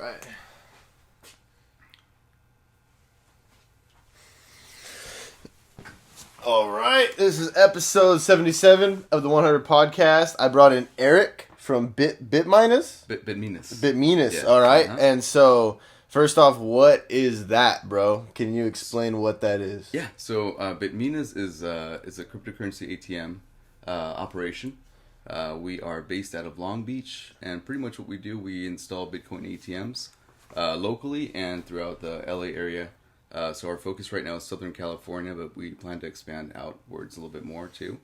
right. All right. This is episode 77 of the 100 podcast. I brought in Erick from Bitminas. Bitminas. Yeah. All right. Uh-huh. And so, first off, what is that, bro? Can you explain what that is? Yeah. So, Bitminas is a cryptocurrency ATM operation. We are based out of Long Beach, and pretty much what we do, we install Bitcoin ATMs locally and throughout the LA area. So our focus right now is Southern California, but we plan to expand outwards a little bit more too.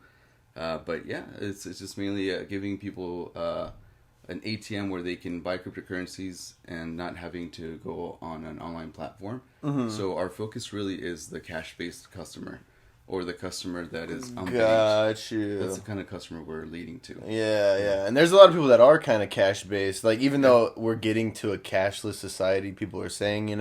But yeah, it's just mainly giving people an ATM where they can buy cryptocurrencies and not having to go on an online platform. Mm-hmm. So our focus really is the cash-based customer, or the customer that is unbanked. Got you. That's the kind of customer we're leading to. Yeah. And there's a lot of people that are kind of cash-based. Like, even though we're getting to a cashless society, people are saying,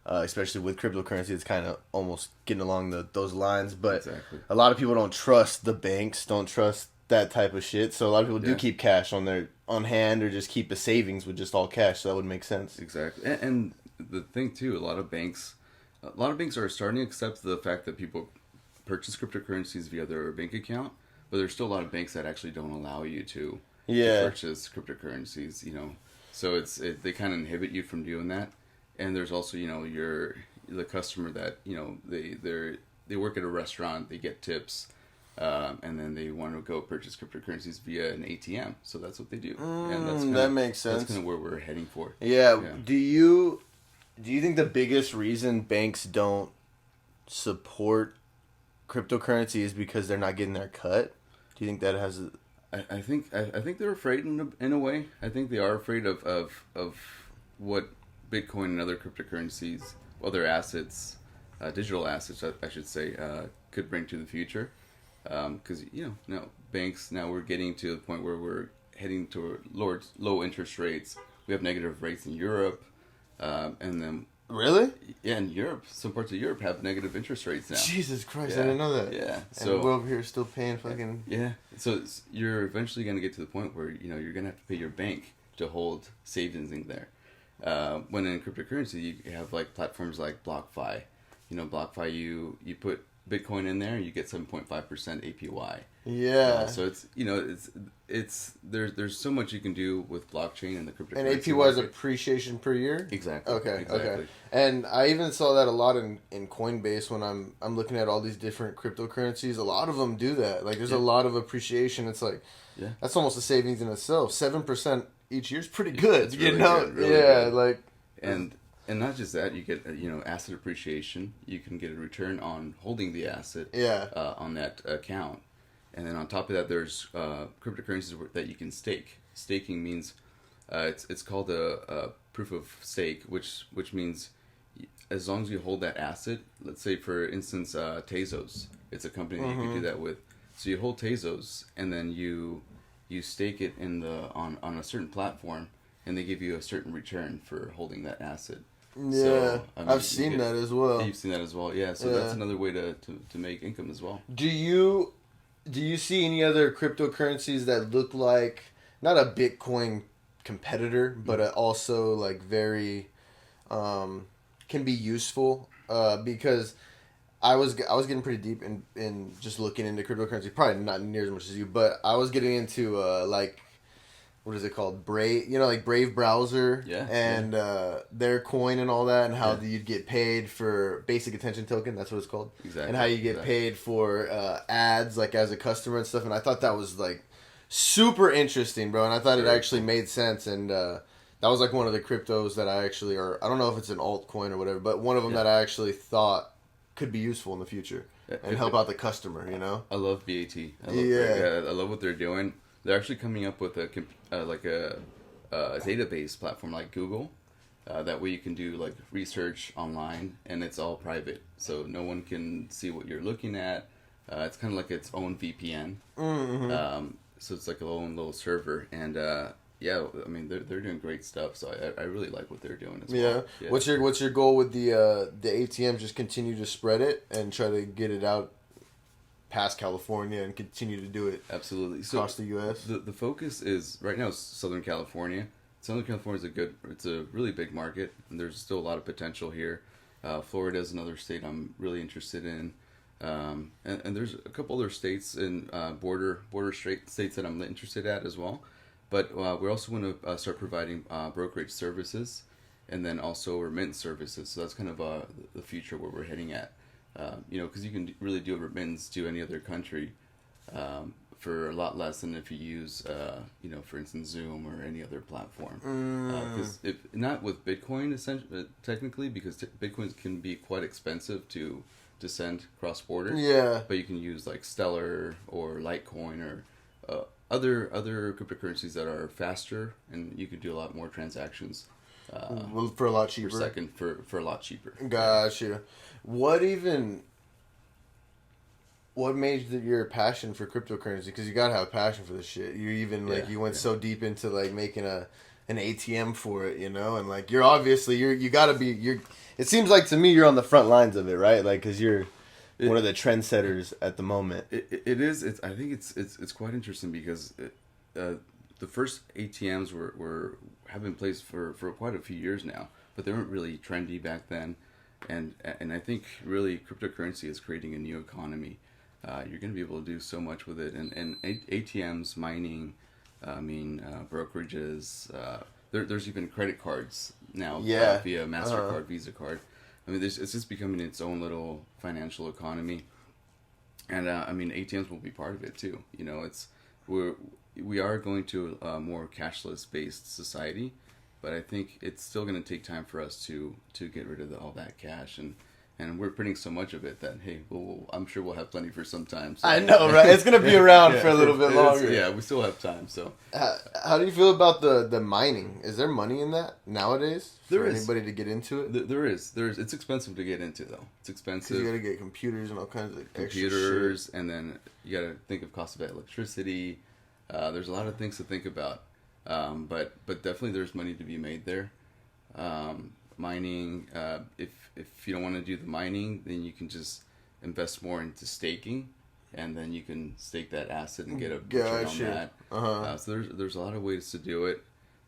especially with cryptocurrency, it's kind of almost getting along those lines. But exactly. A lot of people don't trust the banks, don't trust that type of shit. So a lot of people do keep cash on hand, or just keep a savings with just all cash. So that would make sense. Exactly. And the thing too, a lot of banks are starting to accept the fact that people purchase cryptocurrencies via their bank account, but there's still a lot of banks that actually don't allow you to purchase cryptocurrencies. So they kind of inhibit you from doing that. And there's also the customer that they work at a restaurant, they get tips, and then they want to go purchase cryptocurrencies via an ATM. So that's what they do. And that makes sense. That's kind of where we're heading for. Yeah. Do you think the biggest reason banks don't support cryptocurrency is because they're not getting their cut? Do you think that has? I think they're afraid in a way. I think they are afraid of what Bitcoin and other cryptocurrencies, other assets, digital assets, I should say, could bring to the future. Because now banks, now we're getting to the point where we're heading toward low interest rates. We have negative rates in Europe, and then. Really? Yeah, in Europe, some parts of Europe have negative interest rates now. Jesus Christ, I didn't know that. Yeah, so and we're over here still paying fucking. Yeah, so you're eventually going to get to the point where you're going to have to pay your bank to hold savings in there. When in cryptocurrency, you have like platforms like BlockFi. BlockFi, you put Bitcoin in there, you get 7.5% APY. Yeah. So it's there's so much you can do with blockchain and the cryptocurrency. And APY is appreciation per year? Exactly. Okay. And I even saw that a lot in Coinbase when I'm looking at all these different cryptocurrencies. A lot of them do that. Like, there's a lot of appreciation. It's like, that's almost a savings in itself. 7% each year is pretty good. It's really good, really good. Like, and not just that, you get asset appreciation. You can get a return on holding the asset on that account. And then on top of that, there's cryptocurrencies that you can stake. Staking means it's called a proof of stake, which means as long as you hold that asset, let's say for instance Tezos, it's a company that you can do that with. So you hold Tezos, and then you stake it on a certain platform, and they give you a certain return for holding that asset. Yeah, so, I've seen that as well. You've seen that as well, yeah. So that's another way to make income as well. Do you see any other cryptocurrencies that look like, not a Bitcoin competitor, but also like very can be useful? Because I was getting pretty deep in just looking into cryptocurrency. Probably not near as much as you, but I was getting into what is it called? Brave, like Brave browser, and their coin and all that, and how you'd get paid for basic attention token. That's what it's called. Exactly. And how you get paid for ads, like as a customer and stuff. And I thought that was like super interesting, bro. And I thought it actually made sense. And that was like one of the cryptos that I actually, or I don't know if it's an altcoin or whatever, but one of them that I actually thought could be useful in the future and help out the customer. I love BAT. I love what they're doing. They're actually coming up with a database platform like Google. That way you can do like research online, and it's all private, so no one can see what you're looking at. It's kind of like its own VPN. Mm-hmm. So it's like a own little server, and I mean they're doing great stuff. So I really like what they're doing as well. Yeah. What's your goal with the ATM? Just continue to spread it and try to get it out past California and continue to do it absolutely across the U.S. The focus is right now Southern California. Southern California is it's a really big market, and there's still a lot of potential here. Florida is another state I'm really interested in. And there's a couple other states in border states that I'm interested at as well. But we're also going to start providing brokerage services and then also remittance services. So that's kind of the future where we're heading at. Because you can really do a remittance to any other country for a lot less than if you use, for instance, Zoom or any other platform. Because not with Bitcoin, technically, because Bitcoin can be quite expensive to send cross border. Yeah. But you can use like Stellar or Litecoin or other cryptocurrencies that are faster, and you can do a lot more transactions. For a lot cheaper. Per second for a lot cheaper. Gotcha. What made your passion for cryptocurrency? Because you gotta have a passion for this shit. You even you went so deep into like making an ATM for it, and like you're obviously you gotta be. It seems like to me you're on the front lines of it, right? Like because you're one of the trendsetters at the moment. It is. I think it's quite interesting because the first ATMs have been in place for quite a few years now, but they weren't really trendy back then. And I think really cryptocurrency is creating a new economy. You're going to be able to do so much with it, and ATMs, mining, brokerages. There's even credit cards now via MasterCard, Visa card. It's just becoming its own little financial economy, and ATMs will be part of it too. We are going to a more cashless based society. But I think it's still going to take time for us to get rid of all that cash, and we're printing so much of it that I'm sure we'll have plenty for some time. So. I know, right? It's going to be around for a little bit longer. Yeah, we still have time. So, how do you feel about the mining? Is there money in that nowadays? There is. For anybody to get into it? There is. It's expensive to get into though. It's expensive. You got to get computers and all kinds of computers, and then you got to think of cost of electricity. There's a lot of things to think about. But definitely there's money to be made there. Mining, if you don't want to do the mining, then you can just invest more into staking, and then you can stake that asset and get a return on that. So there's a lot of ways to do it.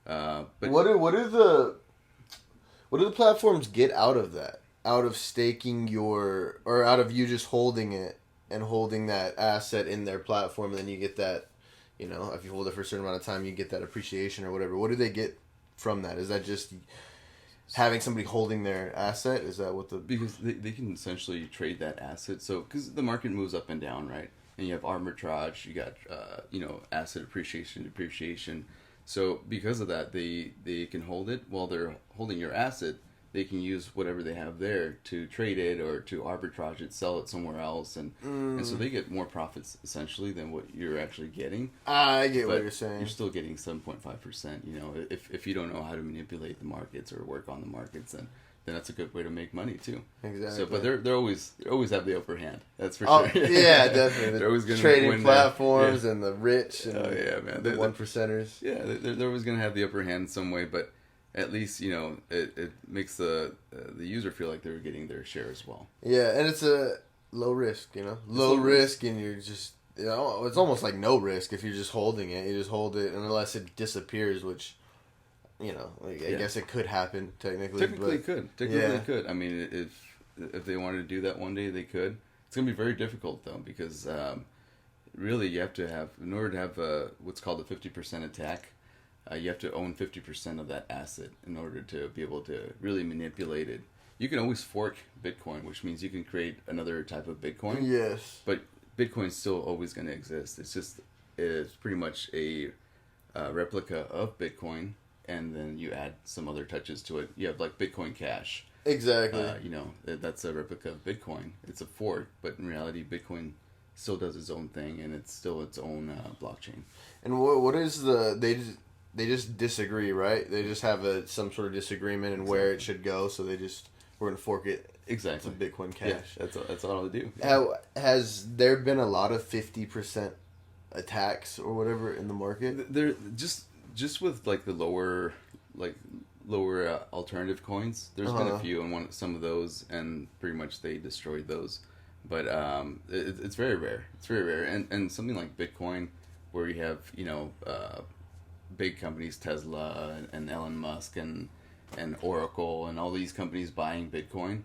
But what do the platforms get out of that? Out of staking out of you just holding it and holding that asset in their platform, and then you get that. If you hold it for a certain amount of time, you get that appreciation or whatever. What do they get from that? Is that just having somebody holding their asset? Is that what Because they can essentially trade that asset. So, because the market moves up and down, right? And you have arbitrage, you got, asset appreciation, depreciation. So, because of that, they can hold it while they're holding your asset. They can use whatever they have there to trade it or to arbitrage it, sell it somewhere else, and so they get more profits essentially than what you're actually getting. I get what you're saying. You're still getting 7.5%. If you don't know how to manipulate the markets or work on the markets, then that's a good way to make money too. Exactly. So, but they always have the upper hand. That's for sure. Yeah, definitely. They're always going to trading win platforms and the rich and man, the one percenters. Yeah, they're always going to have the upper hand in some way, but. At least it makes the user feel like they're getting their share as well. Yeah, and it's a low risk, low risk, and you're just it's almost like no risk if you're just holding it. You just hold it, and unless it disappears, which I guess it could happen technically. Technically, it could. I mean, if they wanted to do that one day, they could. It's gonna be very difficult though because really you have to have in order to have what's called a 50% attack. You have to own 50% of that asset in order to be able to really manipulate it. You can always fork Bitcoin, which means you can create another type of Bitcoin. Yes. But Bitcoin's still always going to exist. It's pretty much a replica of Bitcoin, and then you add some other touches to it. You have like Bitcoin Cash. Exactly. That's a replica of Bitcoin. It's a fork, but in reality, Bitcoin still does its own thing, and it's still its own blockchain. And what is they just disagree, right? They just have some sort of disagreement in where it should go, so we're going to fork it. Exactly. To Bitcoin Cash. Yeah, that's all they do. Has there been a lot of 50% attacks or whatever in the market? There just with like the lower alternative coins. There's been a few and some of those, and pretty much they destroyed those. But it's very rare. It's very rare, and something like Bitcoin, where you have big companies, Tesla and Elon Musk and Oracle and all these companies buying Bitcoin,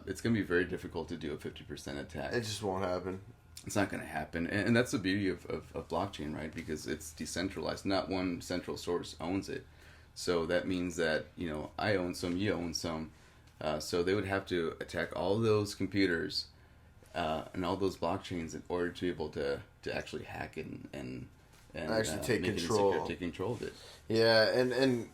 it's going to be very difficult to do a 50% attack. It just won't happen. It's not going to happen. And that's the beauty of blockchain, right? Because it's decentralized. Not one central source owns it. So that means that, I own some, you own some. So they would have to attack all those computers and all those blockchains in order to be able to actually hack it and actually take make control. take control of it. Yeah, and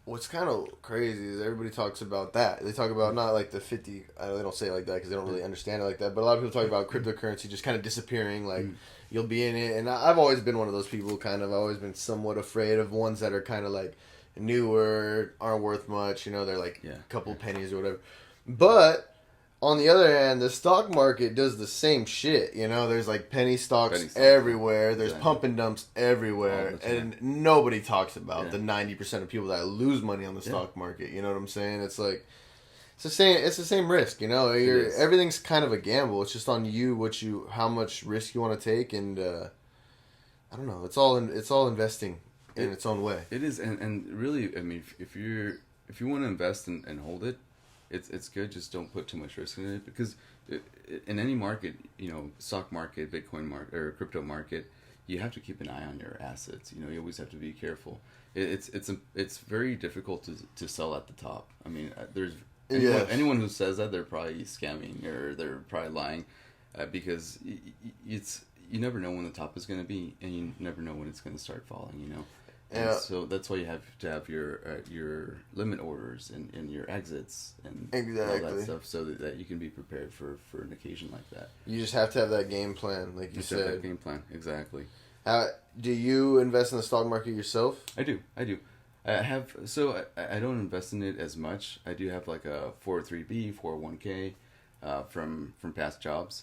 what's kind of crazy is everybody talks about that. They talk about not like the 50. They don't say it like that because they don't really understand it like that. But a lot of people talk about cryptocurrency just kind of disappearing. Like you'll be in it, and I've always been one of those people. I've always been somewhat afraid of ones that are kind of like newer, aren't worth much. They're like a couple pennies or whatever. But on the other hand, the stock market does the same shit. There's like penny stocks everywhere. There's pump and dumps everywhere, and nobody talks about the 90% of people that lose money on the stock market. You know what I'm saying? It's like it's the same risk. Everything's kind of a gamble. It's just on you how much risk you want to take, and I don't know. It's all investing in its own way. It is, and really, I mean, if you want to invest and hold it. It's good. Just don't put too much risk in it because in any market, stock market, Bitcoin market, or crypto market, you have to keep an eye on your assets. You always have to be careful. It's very difficult to sell at the top. I mean, there's anyone who says that they're probably scamming or they're probably lying because you never know when the top is going to be and you never know when it's going to start falling. And so that's why you have to have your limit orders and your exits and all that stuff so that you can be prepared for an occasion like that. You just have to have that game plan, like you said. Have that game plan, exactly. Do you invest in the stock market yourself? I do. I don't invest in it as much. I do have like a 403b, 401k from past jobs,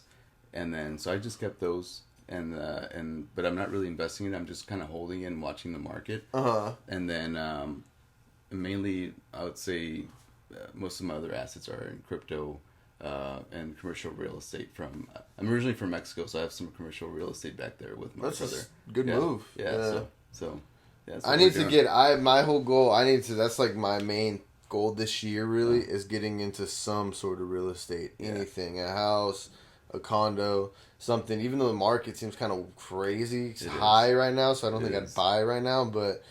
and then so I just kept those. But I'm not really investing in it. I'm just kind of holding it and watching the market. And then mainly, I would say most of my other assets are in crypto and commercial real estate. I'm originally from Mexico, so I have some commercial real estate back there with my brother. A good move. Yeah. So I need to get. My whole goal. That's like my main goal this year. Really, is getting into some sort of real estate. Anything, a house, a condo. Something, even though the market seems kind of crazy, it's high right now, so I don't think I'd buy right now, but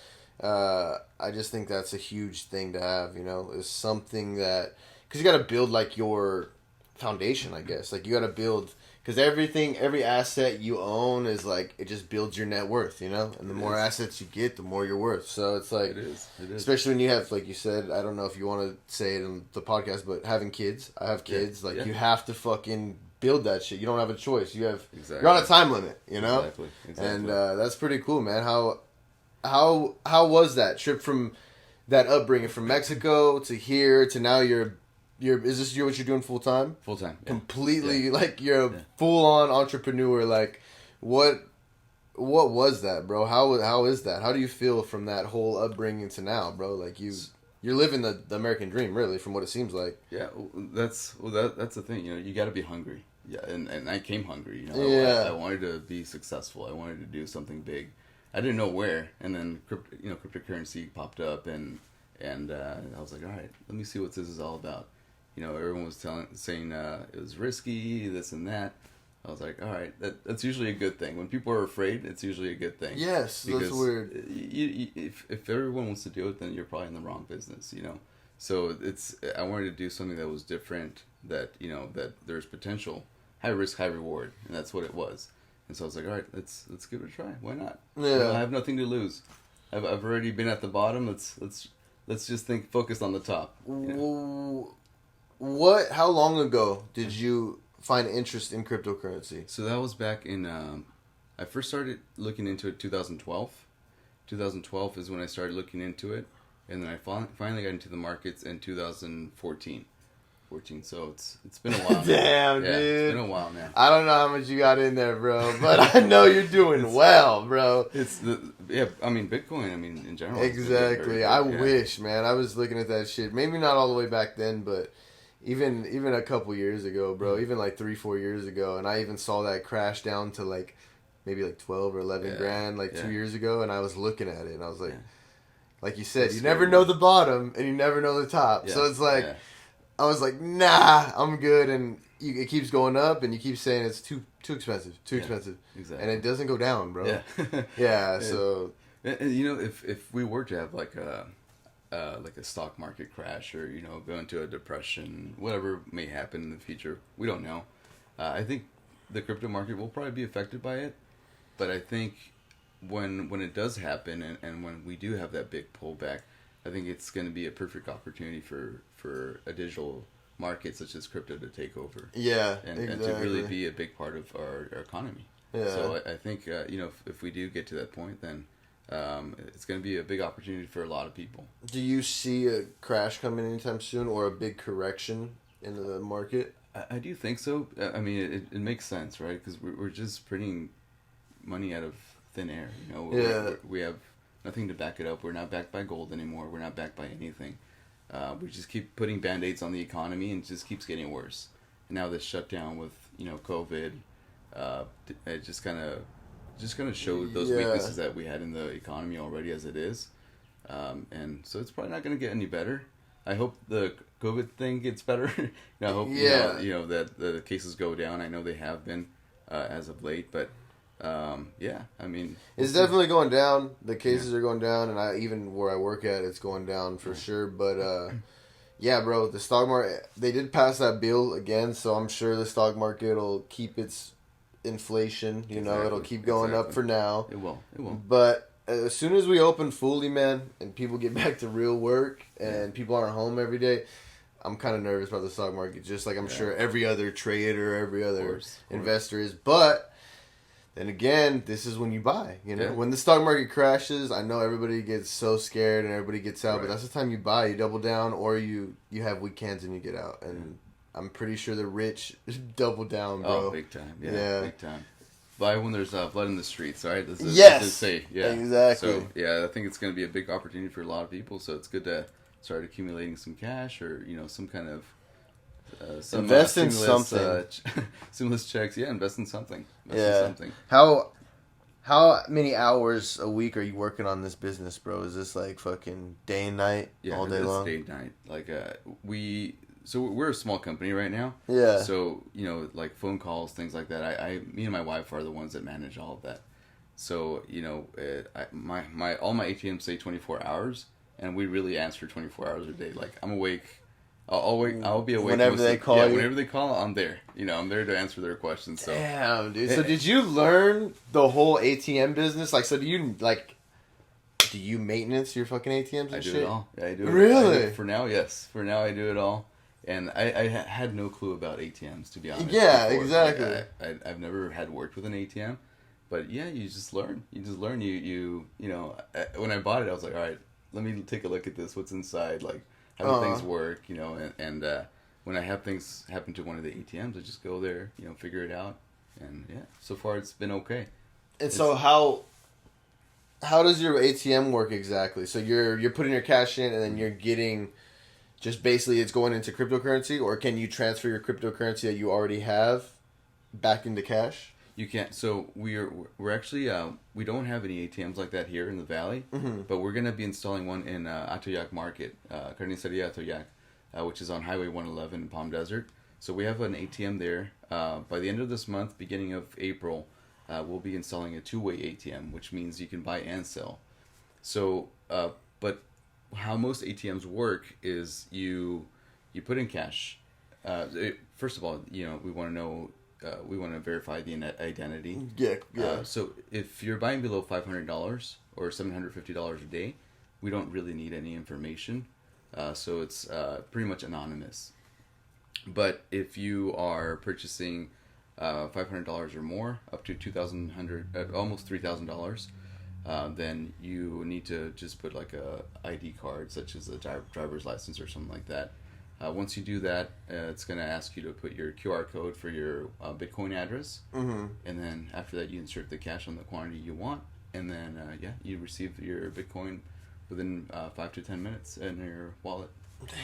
I just think that's a huge thing to have, is something that, because you got to build like your foundation, I guess, like you got to build, because every asset you own is like, it just builds your net worth, and the more assets you get, the more you're worth, so it's like, it is. Especially when you have, like you said, I don't know if you want to say it on the podcast, but having kids, I have kids, you have to fucking build that shit. You don't have a choice. You're on a time limit, Exactly. And that's pretty cool, man. How was that trip from that upbringing from Mexico to here to now? Is this what you're doing full time? Full time, completely. Like you're a full on entrepreneur. Like what was that, bro? How is that? How do you feel from that whole upbringing to now, bro? Like you're living the American dream, really, from what it seems like. Yeah, that's the thing. You got to be hungry. Yeah, and I came hungry. I wanted to be successful. I wanted to do something big. I didn't know where, and then cryptocurrency popped up, and I was like, all right, let me see what this is all about. Everyone was saying it was risky, this and that. I was like, all right, that's usually a good thing. When people are afraid, it's usually a good thing. Yes, that's weird. If everyone wants to do it, then you're probably in the wrong business, So I wanted to do something that was different, that there's potential, high risk, high reward, and that's what it was. And so I was like, all right, let's give it a try. Why not? Yeah. I have nothing to lose. I've already been at the bottom. Let's just focus on the top. How long ago did you find interest in cryptocurrency? So that was back in, I first started looking into it 2012. 2012 is when I started looking into it. And then I finally got into the markets in 2014. So it's been a while. Damn, dude. It's been a while now. I don't know how much you got in there, bro, but I know you're doing well, bro. Bitcoin, in general. Exactly. I wish, man. I was looking at that shit. Maybe not all the way back then, but even a couple years ago, bro. Even like 3-4 years ago, and I even saw that crash down to like maybe like 12 or 11 grand like 2 years ago, and I was looking at it and I was like you said, you never know the bottom and you never know the top. So it's like I was like, nah, I'm good, and it keeps going up, and you keep saying it's too expensive, expensive, exactly, and it doesn't go down, bro. So and you know, if we were to have like a stock market crash, or go into a depression, whatever may happen in the future, we don't know. I think the crypto market will probably be affected by it, but I think when it does happen, and when we do have that big pullback, I think it's going to be a perfect opportunity for a digital market such as crypto to take over. And to really be a big part of our economy. So I think if we do get to that point, then it's going to be a big opportunity for a lot of people. Do you see a crash coming anytime soon, or a big correction in the market? I do think so. I mean, it makes sense, right? Because we're just printing money out of thin air. We have nothing to back it up. We're not backed by gold anymore. We're not backed by anything. We just keep putting band-aids on the economy, and it just keeps getting worse. And now this shutdown with COVID, it just kind of showed those weaknesses that we had in the economy already as it is. And so it's probably not going to get any better. I hope the COVID thing gets better. I hope that the cases go down. I know they have been as of late, but I mean, it's definitely going down. The cases are going down, and even where I work at, it's going down for sure. But bro, the stock market, they did pass that bill again, so I'm sure the stock market will keep its inflation. It'll keep going up for now. It will. But as soon as we open fully, man, and people get back to real work, and people aren't home every day, I'm kind of nervous about the stock market, just like I'm sure every other trader, every other investor is. But then again, this is when you buy. When the stock market crashes, I know everybody gets so scared and everybody gets out, but that's the time you buy. You double down, or you have weekends and you get out. And I'm pretty sure the rich double down, bro. Oh, big time. Yeah, big time. Buy when there's blood in the streets, right? That's say. Yeah, exactly. So I think it's going to be a big opportunity for a lot of people. So it's good to start accumulating some cash, or some kind of invest in something. Stimulus checks, invest in something. How many hours a week are you working on this business, bro? Is this like fucking day and night, all day long? Day and night. Like So we're a small company right now. Yeah. So like phone calls, things like that. Me and my wife are the ones that manage all of that. So all my ATMs say 24 hours, and we really answer 24 hours a day. Like I'm awake. I'll be awake whenever they call you. Whenever they call, I'm there. I'm there to answer their questions. So. Damn, dude. So did you learn the whole ATM business? Like, so do you maintenance your fucking ATMs and I do shit? it all. Yeah, I do it. Really? For now, yes. For now, I do it all. And I had no clue about ATMs, to be honest. Yeah, before. exactly. I've never had worked with an ATM, but you just learn. When I bought it, I was like, all right, let me take a look at this. What's inside? Like, how do things work? And when I have things happen to one of the ATMs, I just go there, figure it out, and so far it's been okay. And so how does your ATM work exactly? So you're putting your cash in, and then you're getting. Just basically it's going into cryptocurrency, or can you transfer your cryptocurrency that you already have back into cash? You can't. So we're actually, we don't have any ATMs like that here in the Valley, but we're going to be installing one in Atoyac Market, Carniceria Atoyac, which is on Highway 111 in Palm Desert. So we have an ATM there. By the end of this month, beginning of April, we'll be installing a two-way ATM, which means you can buy and sell. So, but how most ATMs work is you put in cash. First of all, we want to know, we want to verify the identity. Yeah. So if you're buying below $500 or $750 a day, we don't really need any information. So it's pretty much anonymous. But if you are purchasing $500 or more, up to almost $3,000. Then you need to just put like a ID card, such as a driver's license or something like that. Once you do that, it's going to ask you to put your QR code for your Bitcoin address. And then after that, you insert the cash on the quantity you want. And then, you receive your Bitcoin within 5 to 10 minutes in your wallet.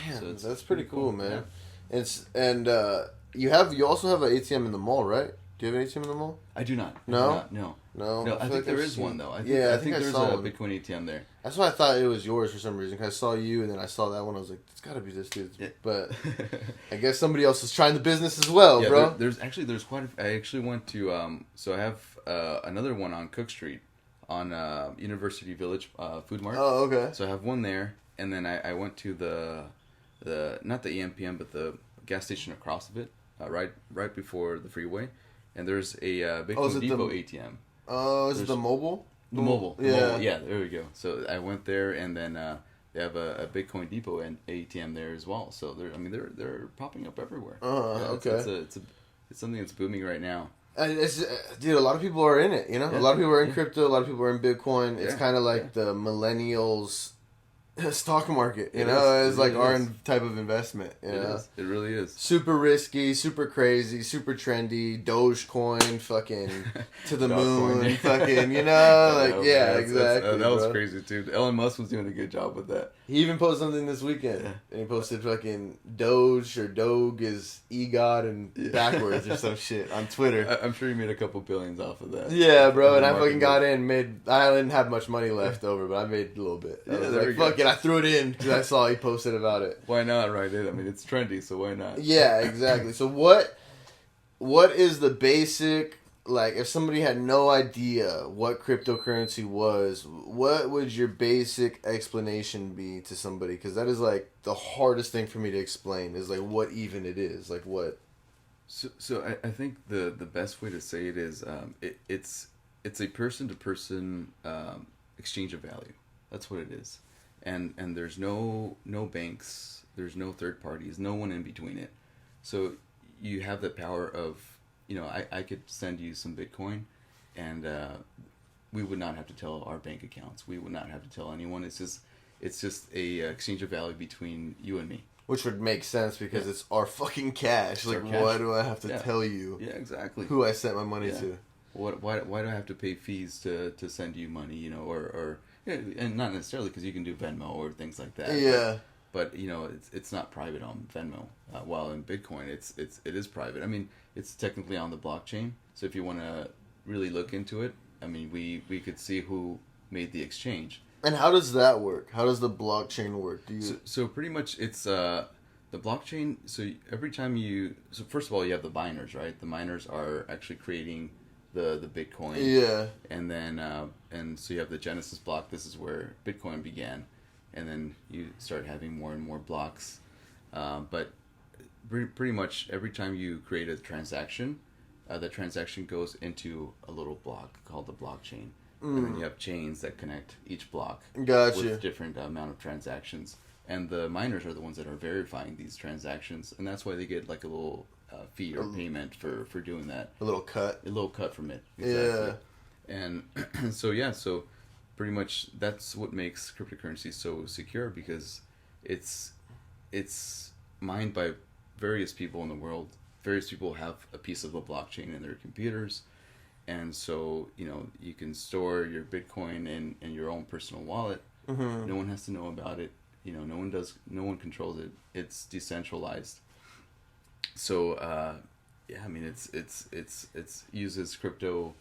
Damn, so that's pretty cool, man. Yeah. You also have an ATM in the mall, right? Do you have an ATM in the mall? I do not. No? No. No, No, I feel think there I've is seen- one though. I think I there's saw a one. Bitcoin ATM there. That's why I thought it was yours for some reason. 'Cause I saw you, and then I saw that one. I was like, it's got to be this dude. Yeah. But I guess somebody else is trying the business as well, Yeah, bro. there's quite. I actually went to. So I have another one on Cook Street, on University Village Food Mart. Oh, okay. So I have one there, and then I went to the not the EMPM, but the gas station across of it, right before the freeway, and there's a Bitcoin Depot ATM. Oh, is it the mobile? The mobile. Yeah. Yeah, there we go. So I went there, and then they have a Bitcoin Depot and ATM there as well. So they're popping up everywhere. Okay. It's something that's booming right now. Dude, a lot of people are in it, you know? Yeah. A lot of people are in crypto, a lot of people are in Bitcoin. It's Yeah. kind of like the millennials stock market, you It know? is. It's It like really our is. type of investment, you know? It really is. Super risky, super crazy, super trendy, Dogecoin, fucking to the moon, Dogecoin. fucking, you know? Like, yeah, That's- exactly. that was bro. crazy too. Elon Musk was doing a good job with that. He even posted something this weekend. Yeah. And he posted fucking Doge or Doge is EGOT and Yeah. backwards or some shit on Twitter. I'm sure he made a couple billions off of that. Yeah, bro, and I Market fucking got in, I didn't have much money left over, but I made a little bit. I Yeah, was there we like, go. fuck it, I threw it in because I saw he posted about it. Why not? Right? I mean, it's trendy, so why not? Yeah, exactly. So what is the basic, like, if somebody had no idea what cryptocurrency was, what would your basic explanation be to somebody? Because that is, like, the hardest thing for me to explain, is, like, what even it is. Like, what? So I think the best way to say it is it's a person to person exchange of value. That's what it is, and there's no banks, there's no third parties, no one in between it. So you have the power of, I could send you some Bitcoin, and we would not have to tell our bank accounts. We would not have to tell anyone. It's just a exchange of value between you and me. Which would make sense because it's our fucking cash. Like, our cash. why do I have to tell you Yeah, exactly. who I sent my money Yeah. to? Why do I have to pay fees to send you money? Or and not necessarily because you can do Venmo or things like that. Yeah. But it's not private on Venmo. While in Bitcoin, it is private. I mean, it's technically on the blockchain. So if you want to really look into it, I mean, we could see who made the exchange. And how does that work? How does the blockchain work? So pretty much it's the blockchain. So every time so first of all, you have the miners, right? The miners are actually creating the Bitcoin. Yeah. And then and so you have the Genesis block. This is where Bitcoin began, and then you start having more and more blocks. But pretty much every time you create a transaction, the transaction goes into a little block called the blockchain. And then you have chains that connect each block Gotcha. with different amount of transactions. And the miners are the ones that are verifying these transactions, and that's why they get like a little fee or payment for doing that. A little cut. A little cut from it. Yeah. And so pretty much that's what makes cryptocurrency so secure, because it's mined by various people in the world. Various people have a piece of the blockchain in their computers. And so, you can store your Bitcoin in your own personal wallet. Mm-hmm. No one has to know about it. No one controls it. It's decentralized. So, I mean, it's uses crypto,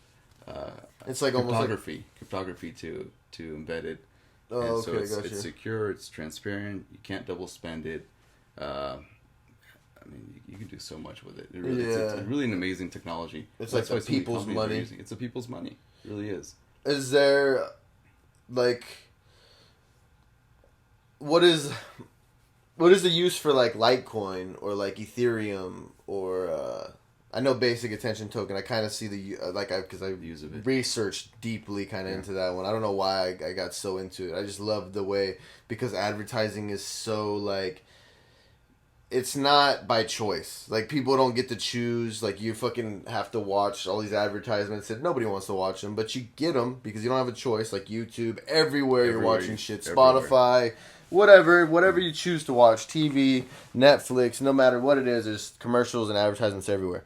It's like almost like... cryptography to embed it. Oh, And okay, so it's gotcha. secure, it's transparent, you can't double spend it. I mean, you can do so much with it. It's really an amazing technology. It's That's like why the so many people's companies are money. using it. It's the people's money. It really is. Is there, like... What is the use for, like, Litecoin or, like, Ethereum or... I know basic attention token. I kind of see the because I Use of it. researched deeply kind of into that one. I don't know why I got so into it. I just love the way, because advertising is so like, it's not by choice. Like, people don't get to choose. Like, you fucking have to watch all these advertisements that nobody wants to watch them, but you get them because you don't have a choice. Like YouTube, everywhere you're watching shit, Spotify. Whatever you choose to watch, TV, Netflix, no matter what it is, there's commercials and advertisements everywhere.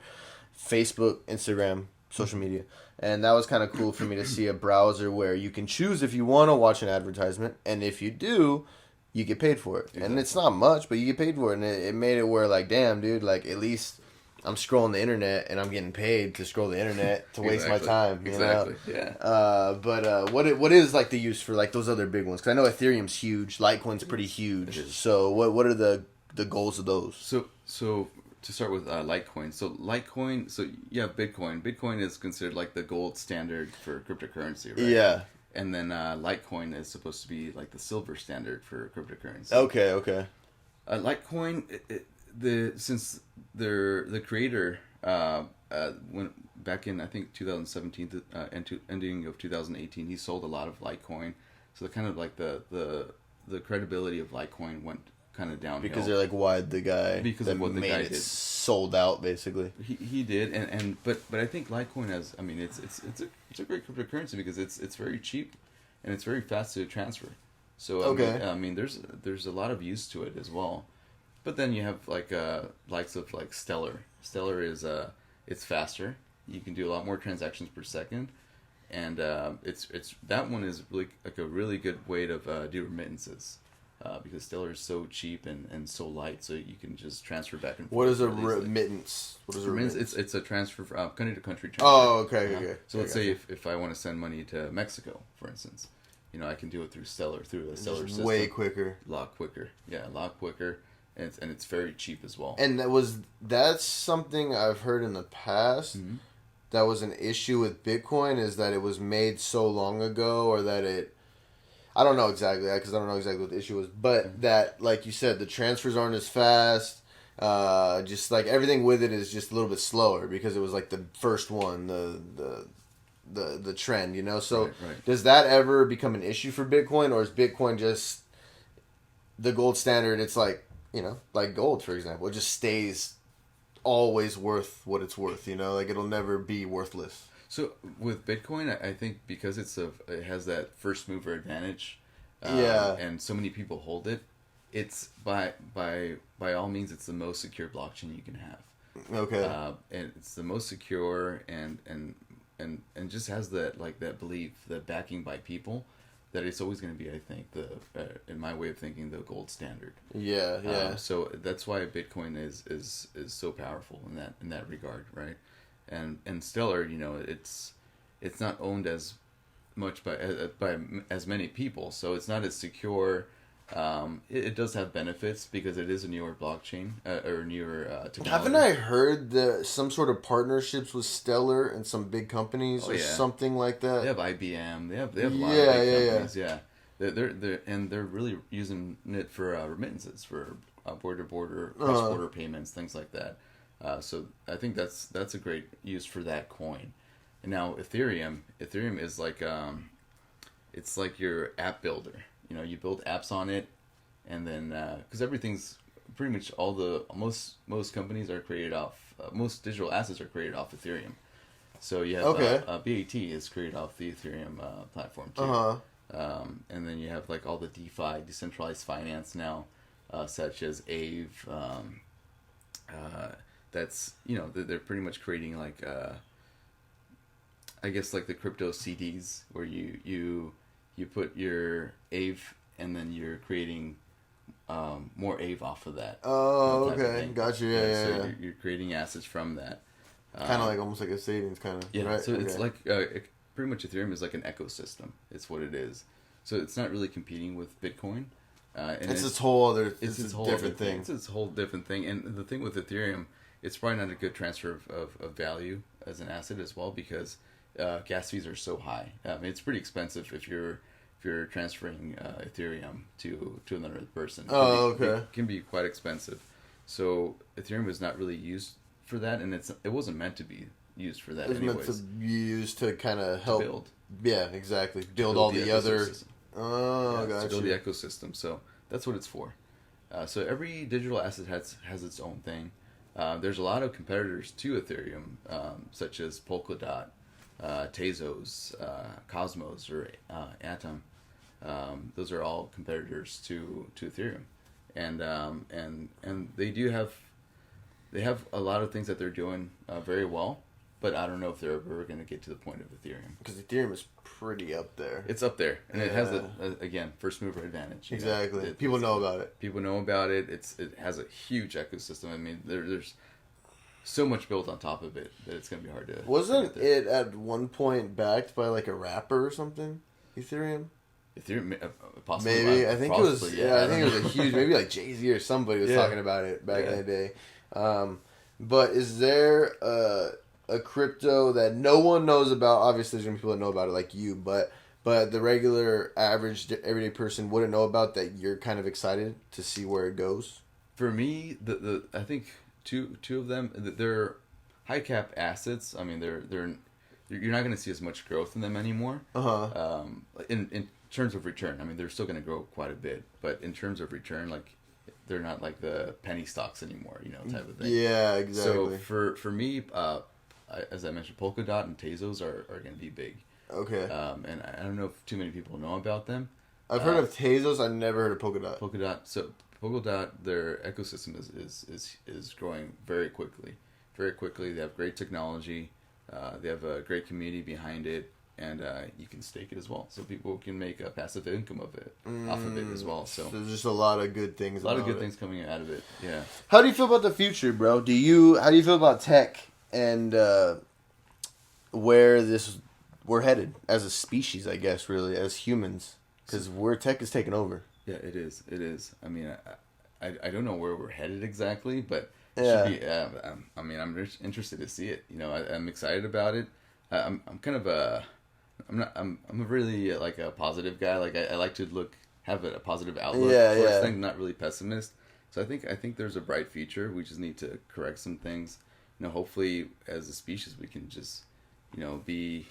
Facebook, Instagram, social media. And that was kind of cool for me to see a browser where you can choose if you want to watch an advertisement, and if you do, you get paid for it. Exactly. And it's not much, but you get paid for it. And it made it where, like, damn, dude, like, at least I'm scrolling the internet and I'm getting paid to scroll the internet to waste my time. Exactly. Yeah. But what is like the use for like those other big ones? Because I know Ethereum's huge, Litecoin's pretty huge. So what are the goals of those? So to start with Litecoin. So Litecoin. So you have Bitcoin. Bitcoin is considered like the gold standard for cryptocurrency, right? Yeah. And then Litecoin is supposed to be like the silver standard for cryptocurrency. Okay. Litecoin, since the creator went back in I think 2017 ending of 2018, he sold a lot of Litecoin, so kind of like the credibility of Litecoin went kind of downhill because they're like, why'd the guy because that of what the made guy it did sold out basically. He did but I think Litecoin has, I mean, it's a great cryptocurrency because it's very cheap and it's very fast to transfer. So I mean there's a lot of use to it as well. But then you have like likes of like Stellar. Stellar is it's faster. You can do a lot more transactions per second, and it's that one is really like a really good way to do remittances. Because Stellar is so cheap and so light, so you can just transfer back and forth. What is a remittance? What is a remittance? It's a transfer from country to country transfer. Oh, okay. So let's say if I want to send money to Mexico, for instance, I can do it through Stellar, through a Stellar system. Way quicker. A lot quicker. Yeah, a lot quicker. And it's very cheap as well. And that's something I've heard in the past. Mm-hmm. That was an issue with Bitcoin, is that it was made so long ago, or that it... I don't know exactly, because I don't know exactly what the issue was, but that, like you said, the transfers aren't as fast. Just like everything with it is just a little bit slower because it was like the first one, the trend, So right. Does that ever become an issue for Bitcoin, or is Bitcoin just the gold standard? It's like, like gold, for example, it just stays always worth what it's worth, like it'll never be worthless. So with Bitcoin, I think because it has that first mover advantage, and so many people hold it, it's by all means it's the most secure blockchain you can have. Okay. And it's the most secure and just has that belief, that backing by people, that it's always going to be, I think, in my way of thinking, the gold standard. Yeah. So that's why Bitcoin is so powerful in that regard, right? And Stellar, it's not owned as much by as many people, so it's not as secure. It does have benefits because it is a newer blockchain or newer technology. Haven't I heard some sort of partnerships with Stellar and some big companies something like that? They have IBM. They have a lot of big companies. Yeah. They're really using it for remittances, for border cross-border payments, things like that. So I think that's a great use for that coin. And now Ethereum is like it's like your app builder. You build apps on it, and then because everything's pretty much most companies are created off most digital assets are created off Ethereum. So you have BAT is created off the Ethereum platform too. And then you have like all the DeFi, decentralized finance now, such as Aave. That's they're pretty much creating like I guess like the crypto CDs where you put your Aave and then you're creating more Aave off of that. Oh, okay, gotcha. Yeah. So you're creating assets from that. Kind of like almost like a savings kind of. Yeah. Right? So it's like pretty much Ethereum is like an ecosystem. It's what it is. So it's not really competing with Bitcoin. And it's its whole other. It's its whole different thing. It's its whole different thing. And the thing with Ethereum, it's probably not a good transfer of value as an asset as well because gas fees are so high. I mean, it's pretty expensive if you're transferring Ethereum to another person. It can be quite expensive. So Ethereum is not really used for that, and it wasn't meant to be used for that. It was anyways. meant to be used to kind of help build. Yeah, exactly. Build all the other. To build the ecosystem. So that's what it's for. So every digital asset has its own thing. There's a lot of competitors to Ethereum, such as Polkadot, Tezos, Cosmos, or Atom. Those are all competitors to Ethereum, and they have a lot of things that they're doing very well, but I don't know if they're ever going to get to the point of Ethereum. Because Ethereum is pretty up there. It's up there, and it has again first mover advantage. Exactly, people know about it. People know about it. It has a huge ecosystem. I mean, there's so much built on top of it that it's gonna be hard to. Wasn't it at one point backed by like a rapper or something? Ethereum. Ethereum, possibly. Maybe I think it was. Yeah, I think it was a huge. Maybe like Jay-Z or somebody was talking about it back in the day. But is there a crypto that no one knows about? Obviously, there's gonna be people that know about it, like you. But the regular, average, everyday person wouldn't know about that. You're kind of excited to see where it goes. For me, I think two of them, they're high cap assets. I mean, they're you're not going to see as much growth in them anymore. In terms of return, I mean, they're still going to grow quite a bit, but in terms of return, like they're not like the penny stocks anymore, type of thing. Yeah, exactly. So for me, as I mentioned, Polkadot and Tezos are going to be big. Okay. And I don't know if too many people know about them. I've heard of Tezos. I've never heard of Polkadot. Polkadot, their ecosystem is growing very quickly. Very quickly. They have great technology. They have a great community behind it, and you can stake it as well. So people can make a passive income off of it as well. So there's just a lot of good things. Things coming out of it. Yeah. How do you feel about the future, bro? How do you feel about tech and where we're headed as a species? I guess really as humans, because tech is taking over. Yeah, it is. It is. I mean, I don't know where we're headed exactly, but it should be. I mean, I'm interested to see it. I'm excited about it. I'm kind of I'm a really like a positive guy. Like I like to have a positive outlook. Thing, not really pessimist. So I think there's a bright future. We just need to correct some things. Hopefully as a species we can just be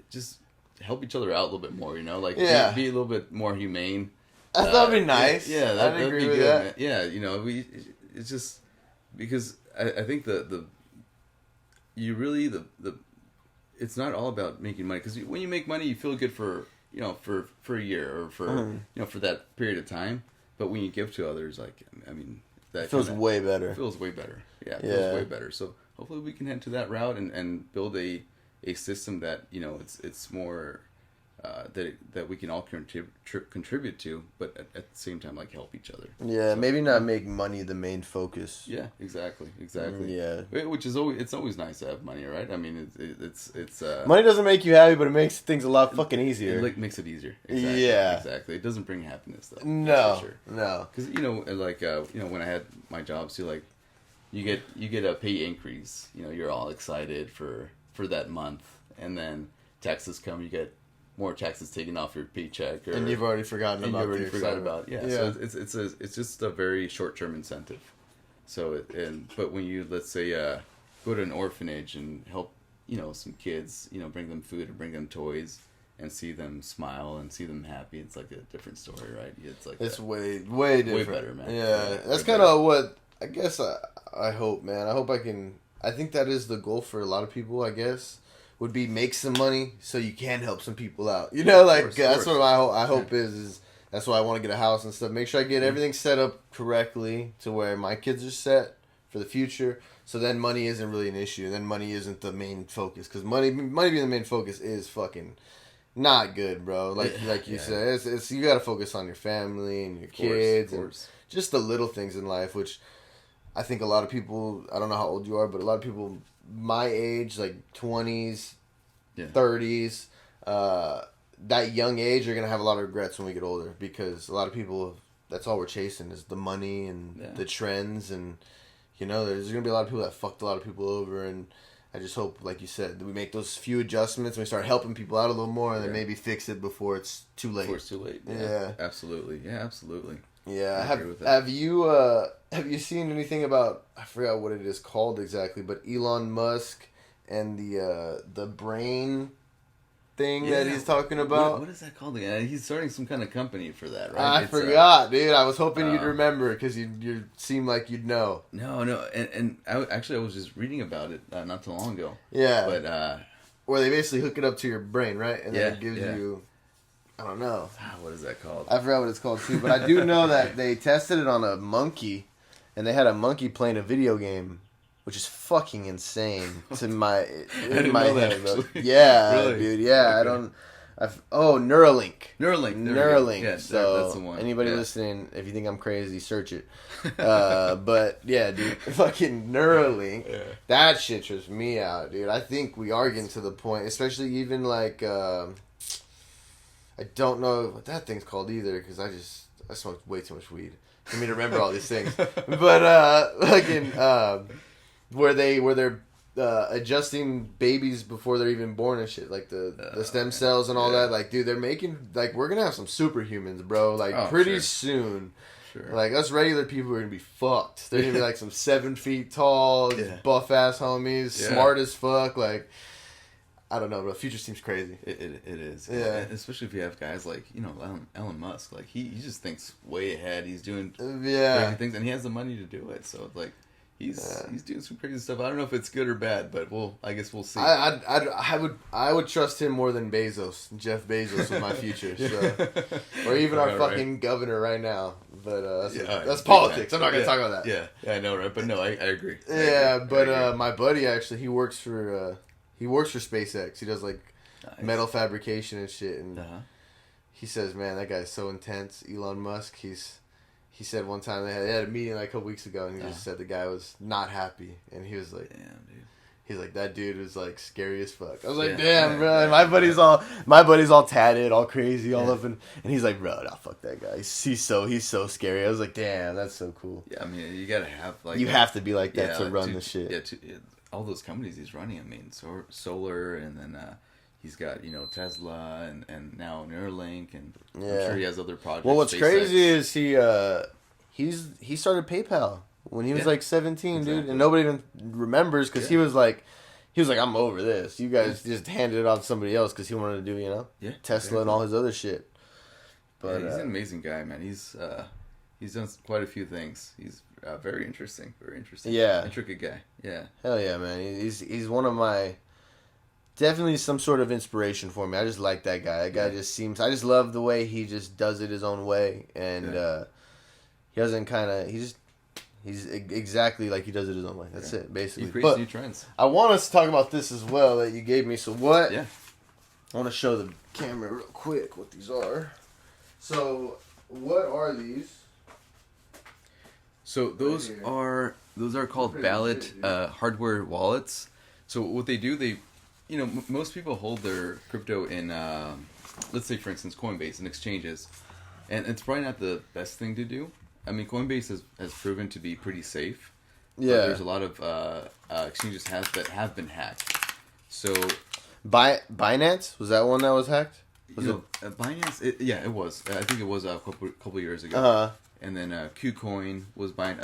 just help each other out a little bit more, be a little bit more humane. That'd be nice. Yeah, that'd agree with that. Man. Yeah, it's just because I think it's not all about making money, because when you make money you feel good for a year or for that period of time, but when you give to others, that feels way better. It feels way better. Yeah, it feels way better. So hopefully we can head to that route and build a system that it's more that we can all contribute to, but at the same time help each other. Yeah, so, maybe not make money the main focus. Yeah, exactly. Yeah, which is always nice to have money, right? I mean, it's money doesn't make you happy, but it makes things a lot fucking easier. It makes it easier. Exactly. Yeah, exactly. It doesn't bring happiness though. No, for sure. No. Because when I had my job too, you get a pay increase. You're all excited for that month, and then taxes come, you get more taxes taken off your paycheck, and you've already forgotten about it. So it's just a very short term incentive. So but when you, let's say, go to an orphanage and help some kids, bring them food or bring them toys and see them smile and see them happy, it's like a different story, right? It's way different, way better, man. Yeah, that's kind of what I guess I hope, man. I think that is the goal for a lot of people, I guess, would be make some money so you can help some people out. That's what I hope is that's why I want to get a house and stuff. Make sure I get everything set up correctly to where my kids are set for the future. So then money isn't really an issue. Then money isn't the main focus, because money being the main focus is fucking not good, bro. Like you said, it's you got to focus on your family and your kids and just the little things in life, which I think a lot of people, I don't know how old you are, but a lot of people my age, like 20s, 30s, that young age, are going to have a lot of regrets when we get older, because a lot of people, that's all we're chasing is the money and the trends, and there's going to be a lot of people that fucked a lot of people over, and I just hope, like you said, that we make those few adjustments and we start helping people out a little more, and then maybe fix it before it's too late. Before it's too late. Yeah. Absolutely. Yeah, absolutely. Yeah, have you seen anything about, I forgot what it is called exactly, but Elon Musk and the brain thing that he's talking about? What is that called again? He's starting some kind of company for that, right? I forgot, dude. I was hoping you'd remember, because you seem like you'd know. No, and I was just reading about it not too long ago. Yeah, but where they basically hook it up to your brain, right? And then it gives you, I don't know. What is that called? I forgot what it's called too, but I do know that they tested it on a monkey, and they had a monkey playing a video game, which is fucking insane in my head. Really? Yeah, dude. Yeah, okay. Neuralink. Neuralink. Yeah, So that's the one. Anybody listening, if you think I'm crazy, search it. But yeah, dude, fucking Neuralink. Yeah. That shit trips me out, dude. I think we are getting to the point, especially even like I don't know what that thing's called either, because I smoked way too much weed for me to remember all these things. But fucking where they're adjusting babies before they're even born and shit, like the stem cells and all that. Like, dude, they're making, like, we're gonna have some superhumans, bro. Like, pretty soon. Sure. Like, us regular people are gonna be fucked. They're gonna be like some 7 feet tall, buff ass homies, smart as fuck. Like, I don't know, bro. Future seems crazy. It is. Yeah. Especially if you have guys like, Elon Musk. Like, he just thinks way ahead. He's doing crazy things, and he has the money to do it. So, like, he's doing some crazy stuff. I don't know if it's good or bad, but I guess we'll see. I would trust him more than Bezos. Jeff Bezos is my future. So. Or even our fucking governor right now. But that's politics. I'm not going to talk about that. Yeah, I know, right? But no, I agree. My buddy, actually, he works for SpaceX. He does, like, metal fabrication and shit. And he says, man, that guy's so intense. Elon Musk, he said one time they had a meeting like a couple weeks ago, and he just said the guy was not happy, and he was like, "Damn, dude." He's like, "That dude was like scary as fuck." I was like, "Damn, bro." And my buddy's all tatted, all crazy, all up, and he's like, "Bro, nah, fuck that guy. He's so scary." I was like, "Damn, that's so cool." Yeah, I mean, you gotta have like you have to be like that to run the shit. Yeah, all those companies he's running. I mean, solar, and then he's got Tesla and now Neuralink, and I'm sure he has other projects. Well, what's crazy is he started PayPal when he was like 17, dude, and nobody even remembers because he was like, I'm over this. You guys just handed it off to somebody else because he wanted to do Tesla and all his other shit. But he's an amazing guy, man. He's done quite a few things. He's very interesting. Yeah, intricate guy. Yeah, hell yeah, man. He's one of my. Definitely some sort of inspiration for me. I just like that guy. That guy just seems... I just love the way he just does it his own way. And he doesn't kind of... He's exactly like he does it his own way. That's it, basically. He creates new trends. I want us to talk about this as well that you gave me. So what... Yeah. I want to show the camera real quick what these are. So, what are these? So, those are called ballot hardware wallets. So, what they do, most people hold their crypto in, let's say, for instance, Coinbase and exchanges. And it's probably not the best thing to do. I mean, Coinbase has proven to be pretty safe. Yeah. But there's a lot of exchanges that have been hacked. So... Binance? Was that one that was hacked? Binance, it was. I think it was a couple years ago. Uh-huh. And then KuCoin was hacked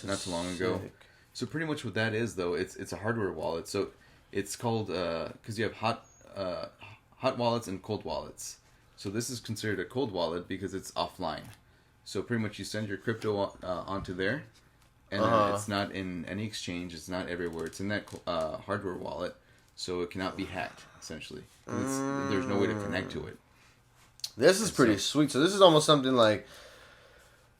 not too long ago. So pretty much what that is, though, it's a hardware wallet. So it's called because you have hot wallets and cold wallets. So this is considered a cold wallet because it's offline. So pretty much you send your crypto onto there, and it's not in any exchange. It's not everywhere. It's in that hardware wallet, so it cannot be hacked. Essentially, there's no way to connect to it. This is pretty sweet. So this is almost something like.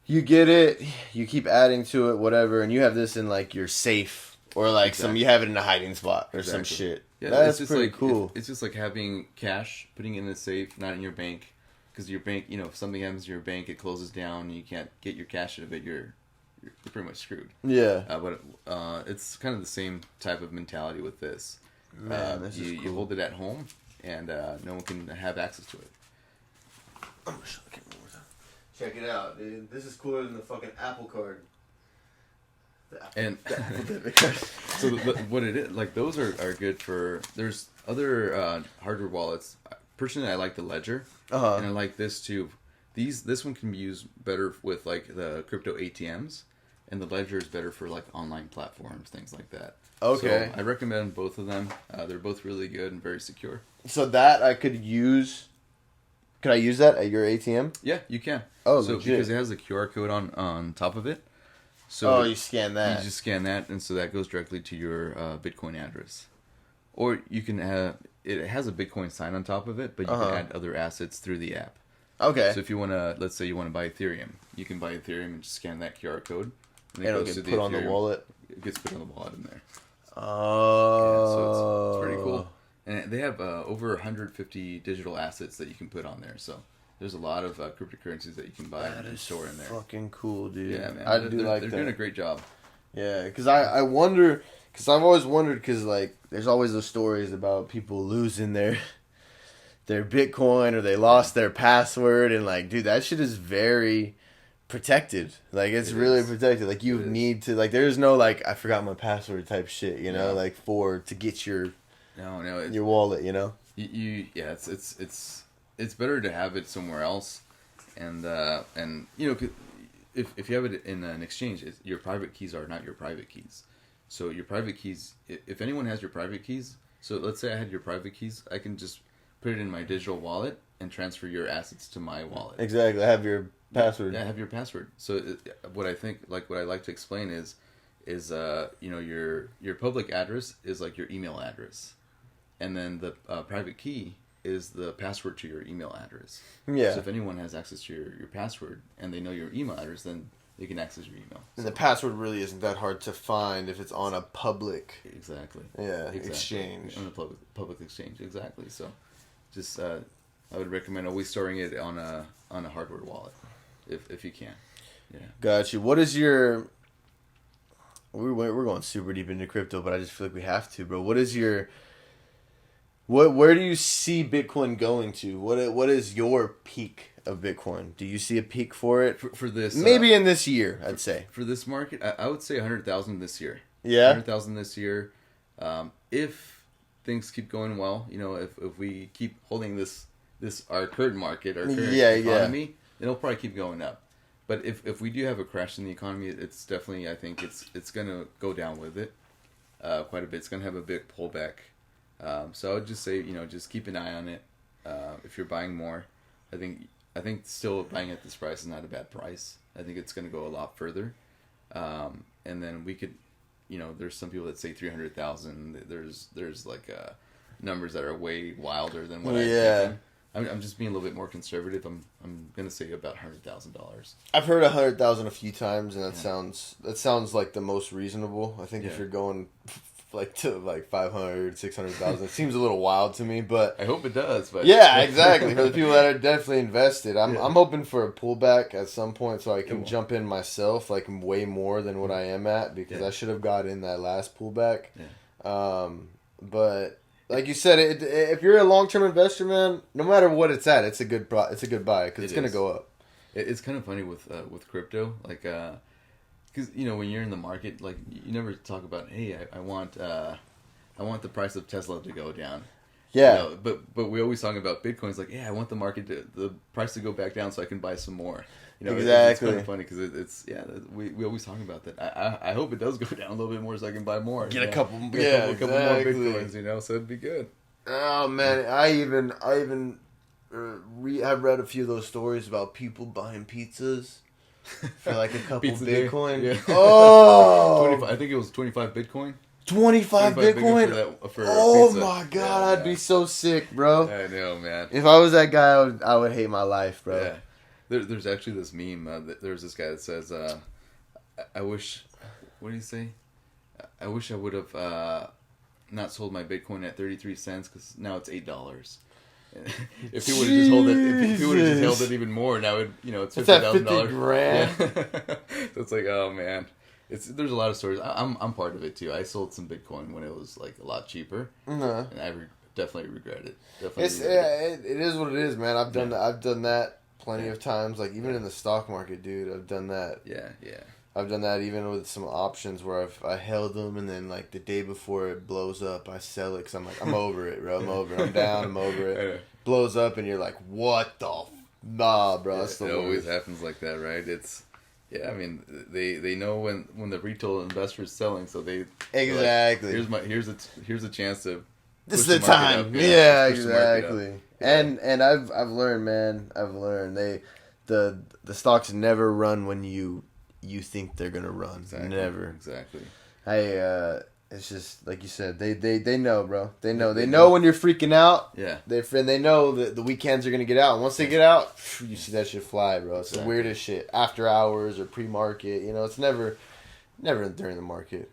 You get it, you keep adding to it, whatever, and you have this in, like, your safe, or, like, you have it in a hiding spot, or some shit. Yeah, that's pretty cool. It's just like having cash, putting it in a safe, not in your bank, because your bank, if something happens to your bank, it closes down, and you can't get your cash out of it, you're pretty much screwed. Yeah. But it's kind of the same type of mentality with this. Man, this is cool. You hold it at home, and no one can have access to it. I'm gonna show the camera. Check it out, dude. This is cooler than the fucking Apple Card. So what it is, like, those are good for... There's other hardware wallets. Personally, I like the Ledger. And I like this, too. This one can be used better with, like, the crypto ATMs. And the Ledger is better for, like, online platforms, things like that. Okay. So I recommend both of them. They're both really good and very secure. So that I could use... Can I use that at your ATM? Yeah, you can. Oh, so legit. Because it has a QR code on top of it. So you scan that. You just scan that, and so that goes directly to your Bitcoin address. Or you can have... It has a Bitcoin sign on top of it, but you can add other assets through the app. Okay. So if you want to... Let's say you want to buy Ethereum. You can buy Ethereum and just scan that QR code. And it'll get put on the wallet? It gets put on the wallet in there. Oh. Yeah, so it's pretty cool. And they have over 150 digital assets that you can put on there. So there's a lot of cryptocurrencies that you can buy and store in there. Fucking cool, dude. Yeah, man. They're doing a great job. Yeah, because I wonder, because I've always wondered, because like there's always those stories about people losing their Bitcoin or they lost their password, and like, dude, that shit is very protected. Like, it's really protected. Like, you need to, like, there's no like, I forgot my password type shit, you know, like to get your your wallet, you know. It's better to have it somewhere else, and you know, if you have it in an exchange, your private keys are not your private keys. So your private keys, if anyone has your private keys, so let's say I had your private keys, I can just put it in my digital wallet and transfer your assets to my wallet. Exactly. I have your password. Yeah, I have your password. So what I like to explain is you know, your public address is like your email address, and then the private key is the password to your email address. Yeah. So if anyone has access to your password and they know your email address, then they can access your email. And the password really isn't that hard to find if it's on a public. Exactly. Exchange. On a public exchange, exactly. So, just I would recommend always storing it on a hardware wallet, if you can. Yeah. Got you. What is your? We're going super deep into crypto, but I just feel like we have to, bro. What is your? Where do you see Bitcoin going to? What is your peak of Bitcoin? Do you see a peak for it for this? Maybe in this year, I'd say. For this market, I would say 100,000 this year. Yeah, 100,000 this year. If things keep going well, you know, if we keep holding this our current market, our current economy, then it'll probably keep going up. But if we do have a crash in the economy, it's definitely, I think it's gonna go down with it quite a bit. It's gonna have a big pullback. So I would just say, you know, just keep an eye on it. If you're buying more, I think still buying at this price is not a bad price. I think it's going to go a lot further. And then we could, you know, there's some people that say 300,000. There's like numbers that are way wilder than what I'm just being a little bit more conservative. I'm going to say about $100,000. I've heard 100,000 a few times, and that sounds like the most reasonable. I think if you're going like to like 500, 600,000. It seems a little wild to me, but I hope it does. But yeah, exactly. For the people that are definitely invested, I'm hoping for a pullback at some point so I can jump in myself, like way more than what I am at, because I should have got in that last pullback. Yeah. But like you said, if you're a long-term investor, man, no matter what it's at, it's a good buy because it's gonna go up. It's kind of funny with crypto, like. Because, you know, when you're in the market, like, you never talk about, hey, I want the price of Tesla to go down. Yeah. You know, but we always talk about Bitcoin. It's like, yeah, I want the price to go back down so I can buy some more. You know, exactly. It's kind of funny because we always talk about that. I hope it does go down a little bit more so I can buy more. Get a couple more Bitcoins, you know, so it'd be good. Oh, man. I even I've read a few of those stories about people buying pizzas for like a couple Bitcoin. Yeah. Oh! I think it was 25 Bitcoin. 25 Bitcoin? For oh my god, I'd be so sick, bro. I know, man. If I was that guy, I would hate my life, bro. Yeah. There's actually this meme. There's this guy that says, I wish, what do you say? I wish I would have not sold my Bitcoin at 33 cents because now it's $8. If he would have just held it even more, now it's $50,000. $50,000. Yeah. So it's like, oh man, there's a lot of stories. I'm part of it too. I sold some Bitcoin when it was like a lot cheaper, and I definitely regret it. It is what it is, man. I've done that plenty of times. Like even in the stock market, dude, I've done that. Yeah. I've done that even with some options where I held them, and then like the day before it blows up, I sell it because I'm like, I'm over it, bro. I'm over it. I'm down. I'm over it. Blows up, and you're like, what the nah, bro. That's the worst. It always happens like that, right? I mean, they know when the retail investor is selling, so they exactly. Like, here's a chance to. This is the time. Yeah, exactly. And I've learned, man. The stocks never run when you think they're gonna run. Exactly. Never. Exactly. It's just like you said. They know, bro. They know when you're freaking out. Yeah. They know that the weekends are gonna get out. And once they get out, you see that shit fly, bro. It's the weirdest shit. After hours or pre-market, it's never during the market.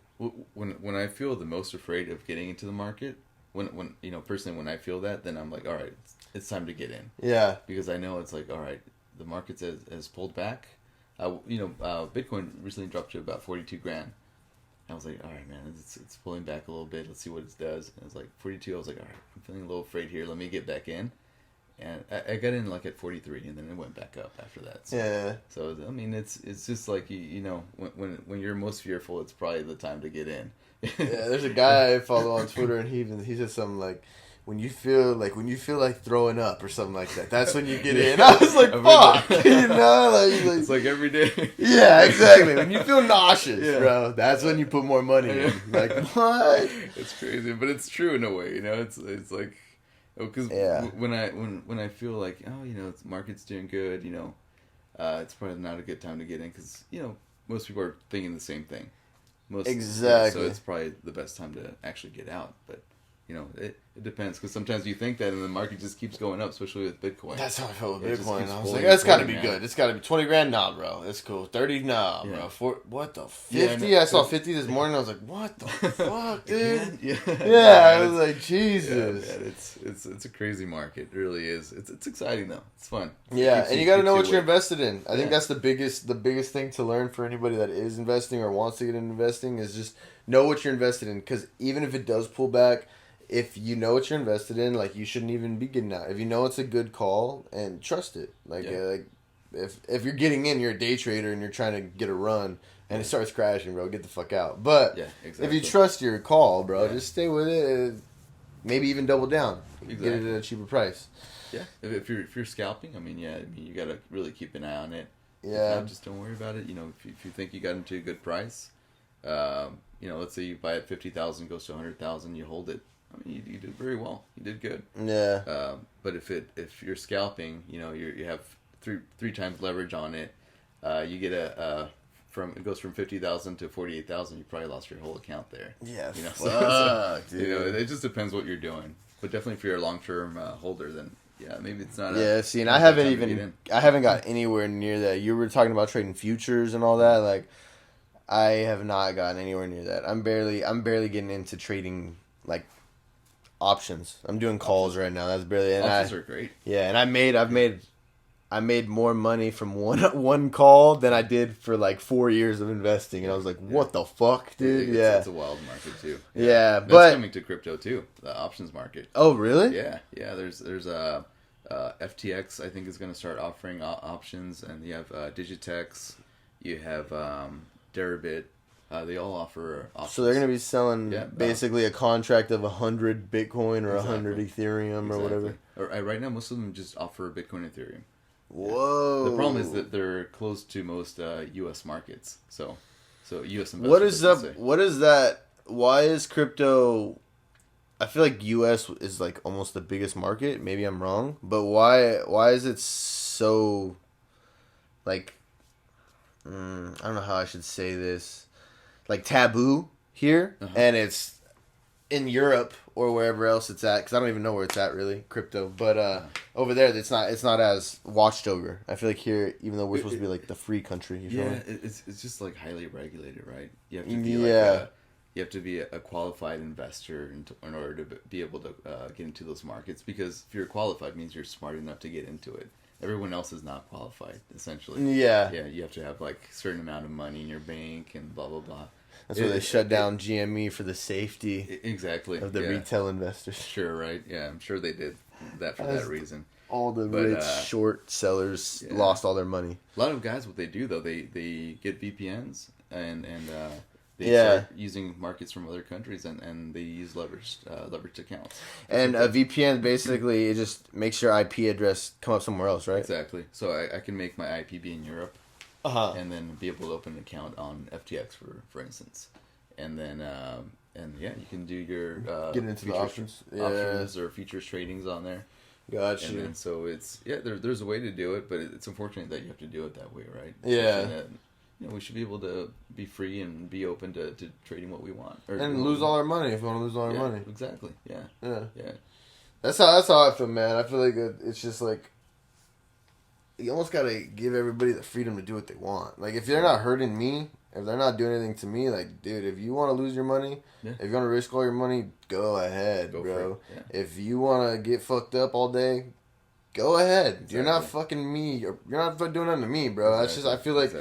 When I feel the most afraid of getting into the market when personally when I feel that, then I'm like, all right, it's time to get in. Yeah. Because I know it's like, all right, the market has pulled back. Bitcoin recently dropped to about 42 grand. I was like, all right, man, it's pulling back a little bit. Let's see what it does. And it was like 42. I was like, all right, I'm feeling a little afraid here. Let me get back in. And I got in like at 43, and then it went back up after that. So, Yeah. So I mean, it's just like when you're most fearful, it's probably the time to get in. Yeah. There's a guy I follow on Twitter, and he said something like, when you feel like throwing up or something like that, that's when you get in. I was like, fuck, It's like every day. Yeah, exactly. When you feel nauseous, bro, that's when you put more money in. Like, what? It's crazy, but it's true in a way. It's like, because when I feel like, the market's doing good, it's probably not a good time to get in because most people are thinking the same thing. Exactly. So it's probably the best time to actually get out, but. It depends because sometimes you think that and the market just keeps going up, especially with Bitcoin. That's how I felt with Bitcoin. I was like, that's got to be good. It's got to be 20 grand. Nah, bro. It's cool. 30, nah, bro. What the 50? Yeah, I saw 50 this morning. I was like, what the fuck, dude? Yeah, I was like, Jesus. Yeah, it's a crazy market. It really is. It's exciting though. It's fun. Yeah, and you got to know what you're invested in. I think that's the biggest thing to learn for anybody that is investing or wants to get into investing is just know what you're invested in. Because even if it does pull back, if you know what you're invested in, like, you shouldn't even be getting out. If you know it's a good call, and trust it. Like if you're getting in, you're a day trader and you're trying to get a run, and it starts crashing, bro, get the fuck out. But if you trust your call, bro, just stay with it. Maybe even double down. Get it at a cheaper price. Yeah. If you're scalping, you gotta really keep an eye on it. Yeah. Just don't worry about it. If you think you got into a good price, let's say you buy it 50,000, goes to 100,000, you hold it. You did very well. You did good. Yeah. But if you're scalping, you have three times leverage on it. You get it goes from 50,000 to 48,000. You probably lost your whole account there. Yeah. Dude. It just depends what you're doing. But definitely if you're a long-term holder, then maybe it's not. See, and I haven't got anywhere near that. You were talking about trading futures and all that. Like, I have not gotten anywhere near that. I'm barely getting into trading like options. I'm doing calls right now. That's barely. And options are great. Yeah, and I made more money from one call than I did for like 4 years of investing, and I was like, "What the fuck, dude?" It's a wild market too. Yeah, but that's coming to crypto too. The options market. Oh, really? Yeah. There's FTX. I think is going to start offering options, and you have Digitex. You have Deribit. They all offer options. So they're going to be selling basically a contract of 100 Bitcoin or 100 Ethereum or whatever. Right now, most of them just offer Bitcoin and Ethereum. Whoa. The problem is that they're close to most U.S. markets. So U.S. investors. What is that? Why is crypto? I feel like U.S. is like almost the biggest market. Maybe I'm wrong, but why is it so like? I don't know how I should say this. Like taboo here, and it's in Europe or wherever else it's at, because I don't even know where it's at really, crypto. But over there, it's not as watched over. I feel like here, even though we're supposed to be like the free country, you feel me? It's just like highly regulated, right? You have to be you have to be a qualified investor in order to be able to get into those markets. Because if you're qualified, it means you're smart enough to get into it. Everyone else is not qualified, essentially. Yeah. Yeah, you have to have like a certain amount of money in your bank and blah blah blah. That's why they shut down GME for the safety of the retail investors. Sure, right? Yeah, I'm sure they did that for that reason. All the rich short sellers lost all their money. A lot of guys, what they do though, they get VPNs and they start using markets from other countries and they use leveraged accounts. And a VPN basically it just makes your IP address come up somewhere else, right? Exactly. So I can make my IP be in Europe. And then be able to open an account on FTX, for instance, and then you can do your get into the options or futures tradings on there. Gotcha. And then so it's there's a way to do it, but it's unfortunate that you have to do it that way, right? Yeah. That, we should be able to be free and be open to trading what we want, and lose all our money if we want to lose all our money. Exactly. Yeah. That's how I feel, man. I feel like it's just like. you almost gotta give everybody the freedom to do what they want. Like, if they're not hurting me, if they're not doing anything to me, like, dude, if you want to lose your money, if you want to risk all your money, go ahead, bro. Yeah. If you want to get fucked up all day, go ahead. Exactly. You're not fucking me. You're not doing nothing to me, bro. Exactly. That's just, I feel like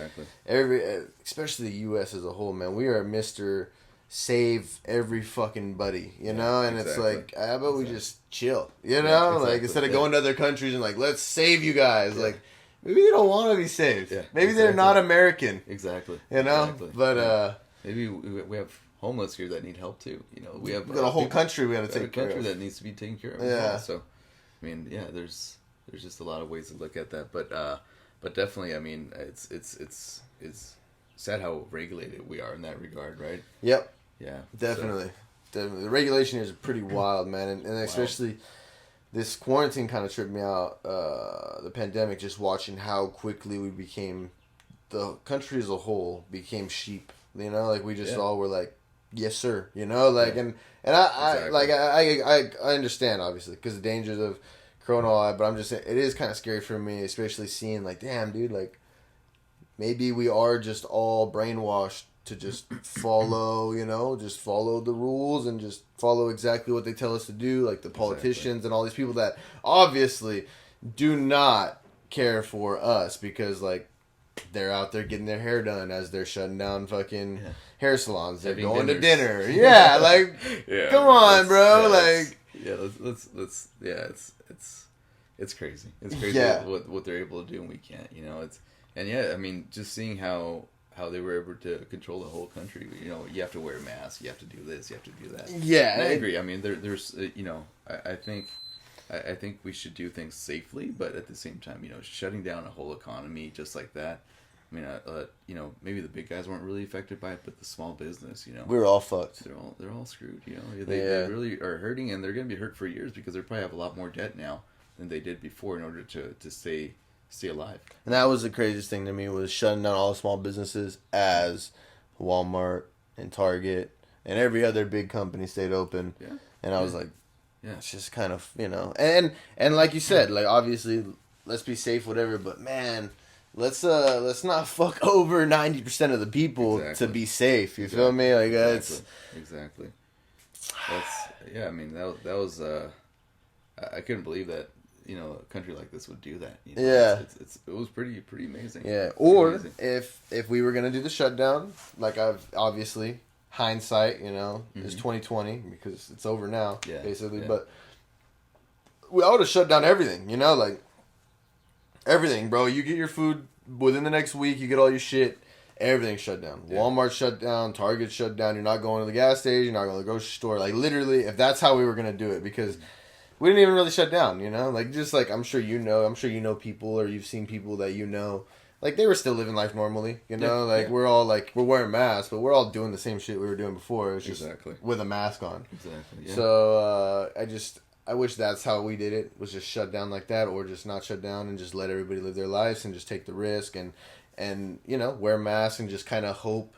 especially the U.S. as a whole, man, we are Mr. Save every fucking buddy, you know? And it's like, how about we just chill, you know? Like, instead of going to other countries and like, let's save you guys. Like, maybe they don't want to be saved. Yeah, maybe they're not American. Exactly. You know? Exactly. But, maybe we have homeless here that need help too. You know, we have got a whole country we got to take care of. A country that needs to be taken care of. Yeah. Well. So, I mean, yeah, there's just a lot of ways to look at that. But definitely, I mean, it's sad how regulated we are in that regard, right? Yep. Yeah. Definitely. Definitely. The regulation here is pretty wild, man. And especially this quarantine kind of tripped me out. The pandemic, just watching how quickly we became, the country as a whole became sheep. You know, like we just all were like, yes, sir. You know, like, and I understand, obviously, because the dangers of Corona, but I'm just saying, it is kind of scary for me, especially seeing, like, damn, dude, like, maybe we are just all brainwashed to just follow, you know, just follow the rules and just follow exactly what they tell us to do, like the politicians and all these people that obviously do not care for us because, like, they're out there getting their hair done as they're shutting down fucking hair salons. They're going to dinner. Yeah, like, come on, bro. Like, let's it's crazy. It's crazy what they're able to do and we can't, you know. I mean, just seeing how they were able to control the whole country. You know, you have to wear a mask, you have to do this, you have to do that. Yeah, and I agree. I mean, there's you know, I think we should do things safely, but at the same time, you know, shutting down a whole economy just like that. I mean, you know, maybe the big guys weren't really affected by it, but the small business, you know, we're all fucked. They're all screwed. You know, they really are hurting, and they're going to be hurt for years because they probably have a lot more debt now than they did before in order to stay alive. And that was the craziest thing to me, was shutting down all the small businesses as Walmart and Target and every other big company stayed open. Yeah. And I was like, it's just kind of, you know, and like you said, like, obviously, let's be safe, whatever, but man, let's not fuck over 90% of the people to be safe. You feel me? Like, exactly. I mean, that was I couldn't believe that, you know, a country like this would do that. You know? It was pretty amazing. Yeah. Or amazing. If we were gonna do the shutdown, like, I've obviously, hindsight, you know, is 2020 because it's over now, basically. Yeah. But I would have shut down everything. You know, like, everything, bro. You get your food within the next week. You get all your shit. Everything's shut down. Yeah. Walmart shut down. Target shut down. You're not going to the gas station. You're not going to the grocery store. Like, literally, if that's how we were gonna do it, because we didn't even really shut down, you know? Like, just like, I'm sure you know people, or you've seen people that you know. Like, they were still living life normally, you know? We're all, like, we're wearing masks, but we're all doing the same shit we were doing before. It was just with a mask on. Exactly, yeah. So, I wish that's how we did it, was just shut down like that, or just not shut down and just let everybody live their lives and just take the risk and you know, wear masks and just kind of hope.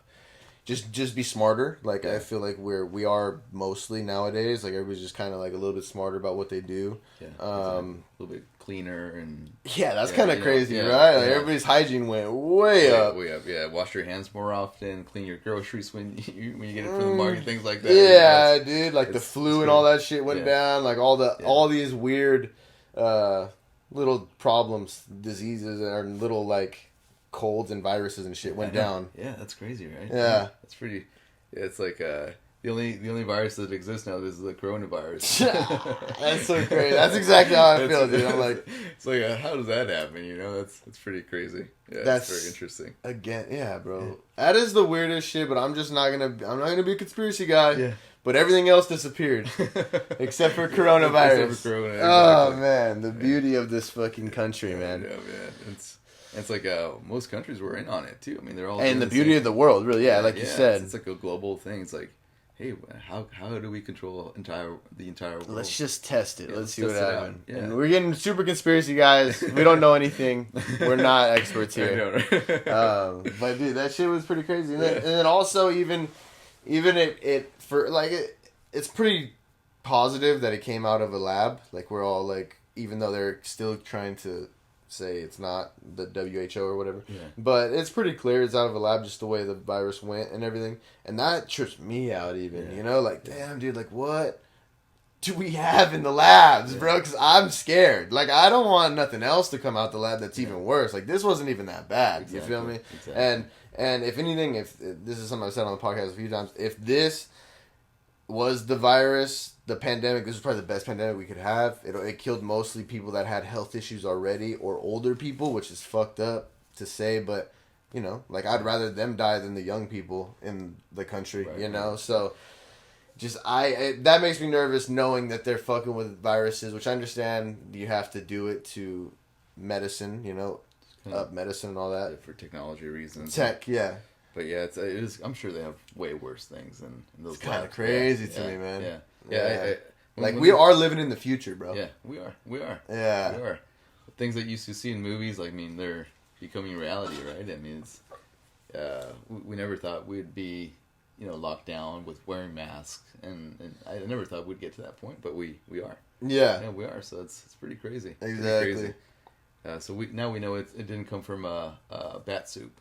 Just be smarter. Like, I feel like we are mostly nowadays. Like, everybody's just kind of like a little bit smarter about what they do. Yeah, a little bit cleaner and that's kind of crazy, right? Like, everybody's hygiene went way up. Wash your hands more often. Clean your groceries when you get it from the market. Things like that. Yeah, dude. Like, the flu and all that shit went down. Like, all these weird little problems, diseases, or little, like, colds and viruses and shit went down. Yeah, that's crazy, right? Yeah. That's pretty. Yeah, it's like the only virus that exists now is the coronavirus. That's so crazy. That's exactly how I feel, dude. I'm like, it's like, how does that happen? You know, that's pretty crazy. Yeah, that's very interesting. Again, yeah, bro. Yeah. That is the weirdest shit. But I'm not gonna be a conspiracy guy. Yeah. But everything else disappeared except for coronavirus. Except for corona. Exactly. Oh man, the beauty of this fucking country, man. Yeah, man. It's like most countries were in on it too. I mean, they're all and the beauty of the world, really. Yeah, like you said, it's like a global thing. It's like, hey, how do we control the entire world? Let's just test it. Let's see what happens. Yeah. And we're getting super conspiracy guys. We don't know anything. We're not experts here. Know, right? But dude, that shit was pretty crazy. And then also even it's pretty positive that it came out of a lab. Like, we're all like, even though they're still trying to say it's not the WHO or whatever. Yeah. But it's pretty clear it's out of a lab, just the way the virus went and everything. And that trips me out even, you know? Like, damn, dude, like, what do we have in the labs, bro? Because I'm scared. Like, I don't want nothing else to come out the lab that's even worse. Like, this wasn't even that bad. Exactly. You feel me? Exactly. And if anything, if this is something I've said on the podcast a few times, if this was the virus, the pandemic, this was probably the best pandemic we could have. It killed mostly people that had health issues already or older people, which is fucked up to say, but, you know, like, I'd rather them die than the young people in the country, you know? So, that makes me nervous knowing that they're fucking with viruses, which I understand you have to do it to medicine, you know, medicine and all that. For technology reasons. Tech, yeah. But yeah, it is. I'm sure they have way worse things than those. It's kind of crazy to me, man. Yeah. We are living in the future, bro. Yeah, we are. Yeah. We are. The things that you used to see in movies, like, I mean, they're becoming reality, right? I mean, it's, we never thought we'd be, you know, locked down with wearing masks, and I never thought we'd get to that point, but we are. Yeah. Yeah, we are. So it's pretty crazy. Exactly. Pretty crazy. So we know it didn't come from a bat soup.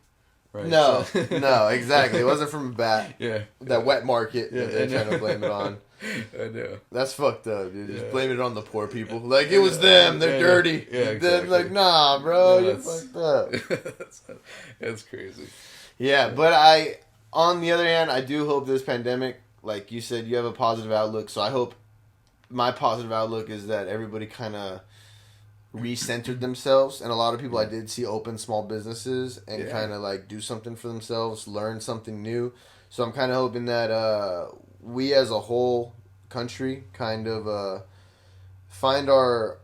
Right, no, so. No, exactly. It wasn't from a bat. Yeah. That wet market that they're trying to blame it on. I know. That's fucked up, dude. Just blame it on the poor people. Like, it was them. They're dirty. Yeah, exactly. Like, nah, bro. You're fucked up. That's crazy. Yeah, but on the other hand, I do hope this pandemic, like you said, you have a positive outlook. So I hope my positive outlook is that everybody kind of recentered themselves, and a lot of people I did see open small businesses and kind of like do something for themselves, learn something new. So I'm kind of hoping that we as a whole country kind of find our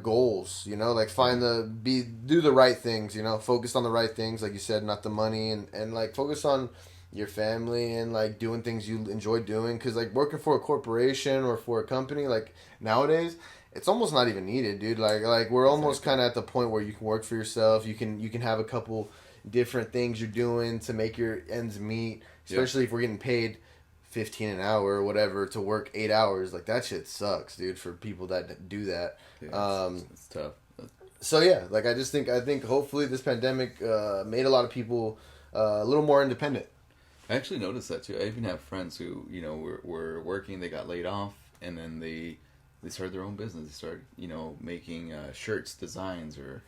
goals, you know, like do the right things, you know, focus on the right things, like you said, not the money, and like focus on your family and like doing things you enjoy doing, because like working for a corporation or for a company, like nowadays it's almost not even needed, dude. Like we're almost kind of at the point where you can work for yourself. You can have a couple different things you're doing to make your ends meet. Especially if we're getting paid $15 an hour or whatever to work 8 hours. Like, that shit sucks, dude. For people that do that, it's tough. So yeah, like I think hopefully this pandemic made a lot of people a little more independent. I actually noticed that too. I even have friends who, you know, were working, they got laid off, and then they started their own business. They started, you know, making shirts, designs, or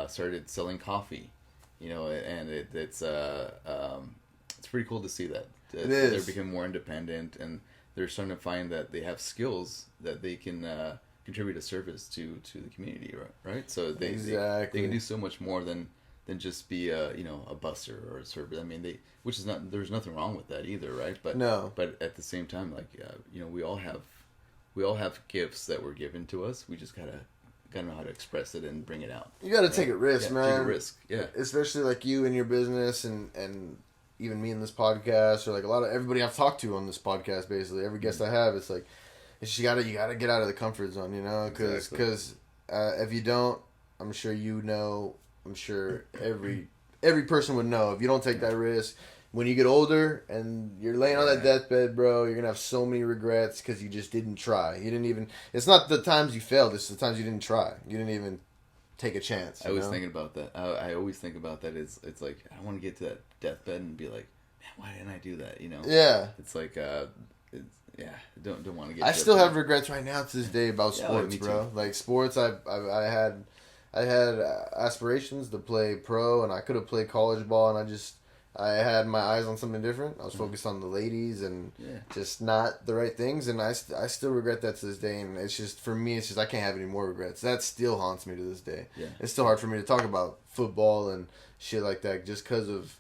started selling coffee, you know, and it's pretty cool to see that. It is. They're becoming more independent, and they're starting to find that they have skills that they can contribute a service to the community, right? So they can do so much more than just be a busser or a server. I mean, there's nothing wrong with that either, right? But at the same time, like you know, we all have gifts that were given to us. We just gotta know how to express it and bring it out. You gotta take a risk, man. Take a risk, yeah. Especially like you and your business, and even me in this podcast, or like a lot of everybody I've talked to on this podcast. Basically, every guest I have, it's like you gotta get out of the comfort zone, you know, because if you don't, I'm sure you know. I'm sure every person would know, if you don't take that risk, when you get older and you're laying on that deathbed, bro, you're gonna have so many regrets because you just didn't try. You didn't even. It's not the times you failed; it's the times you didn't try. You didn't even take a chance. I was thinking about that. I always think about that. It's like I want to get to that deathbed and be like, man, why didn't I do that? You know? Yeah. It's like, don't want to get. I still have regrets right now to this day about sports, bro. Like sports, I had aspirations to play pro, and I could have played college ball, and I had my eyes on something different. I was focused on the ladies and just not the right things, and I still regret that to this day. And it's just, for me, I can't have any more regrets. That still haunts me to this day. Yeah. It's still hard for me to talk about football and shit like that just because of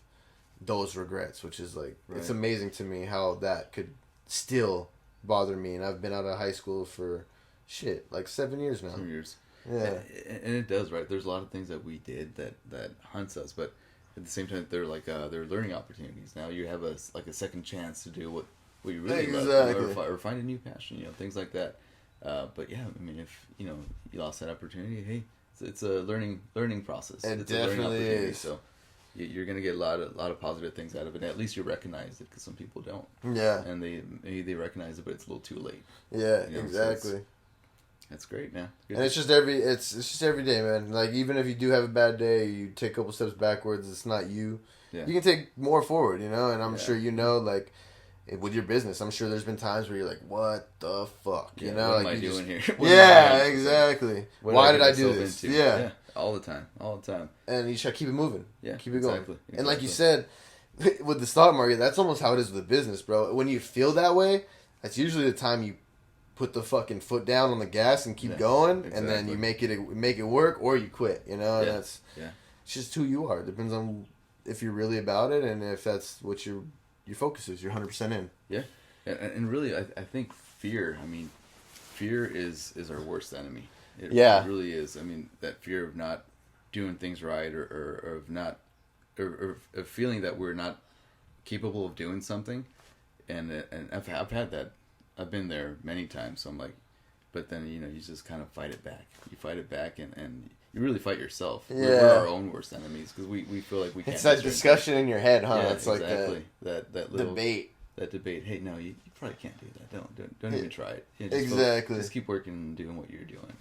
those regrets, which is like, it's amazing to me how that could still bother me. And I've been out of high school for like 7 years now. 7 years. Yeah. And it does, right? There's a lot of things that we did that hunts us, but at the same time, they're like they're learning opportunities. Now you have a second chance to do what you really love, or find a new passion, things like that. But yeah, I mean, if you lost that opportunity, hey, it's a learning process. It it's definitely is. So you're gonna get a lot of positive things out of it. And at least you recognize it, because some people don't. Yeah. And maybe they recognize it, but it's a little too late. Yeah, exactly. That's great, man. Good. And it's just every day, man. Like, even if you do have a bad day, you take a couple steps backwards, it's not you. Yeah. You can take more forward, you know? And I'm sure you Yeah. know, like, with your business, I'm sure there's been times where you're like, what the fuck? You know? What like, am I doing here? Yeah, exactly. Why did I do this? Into? Yeah. All the time. And you should keep it moving. Yeah. Keep it going. Exactly. And like you said, with the stock market, that's almost how it is with business, bro. When you feel that way, that's usually the time you put the fucking foot down on the gas and keep going, and then you make it work, or you quit. You know, and it's just who you are. It depends on if you're really about it, and if that's what your focus is. You're 100% in. Yeah, and really, I think fear. I mean, fear is our worst enemy. It really is. I mean, that fear of not doing things right, or of not, or of feeling that we're not capable of doing something, and I've had that. I've been there many times, so I'm like, but then, you just kind of fight it back. You fight it back, and you really fight yourself. Yeah. We're our own worst enemies, because we feel like we can't. It's that discussion in your head, huh? Yeah, it's exactly. Like that little debate. That debate. Hey, no, you probably can't do that. Don't even try it. Just exactly. Just keep working and doing what you're doing,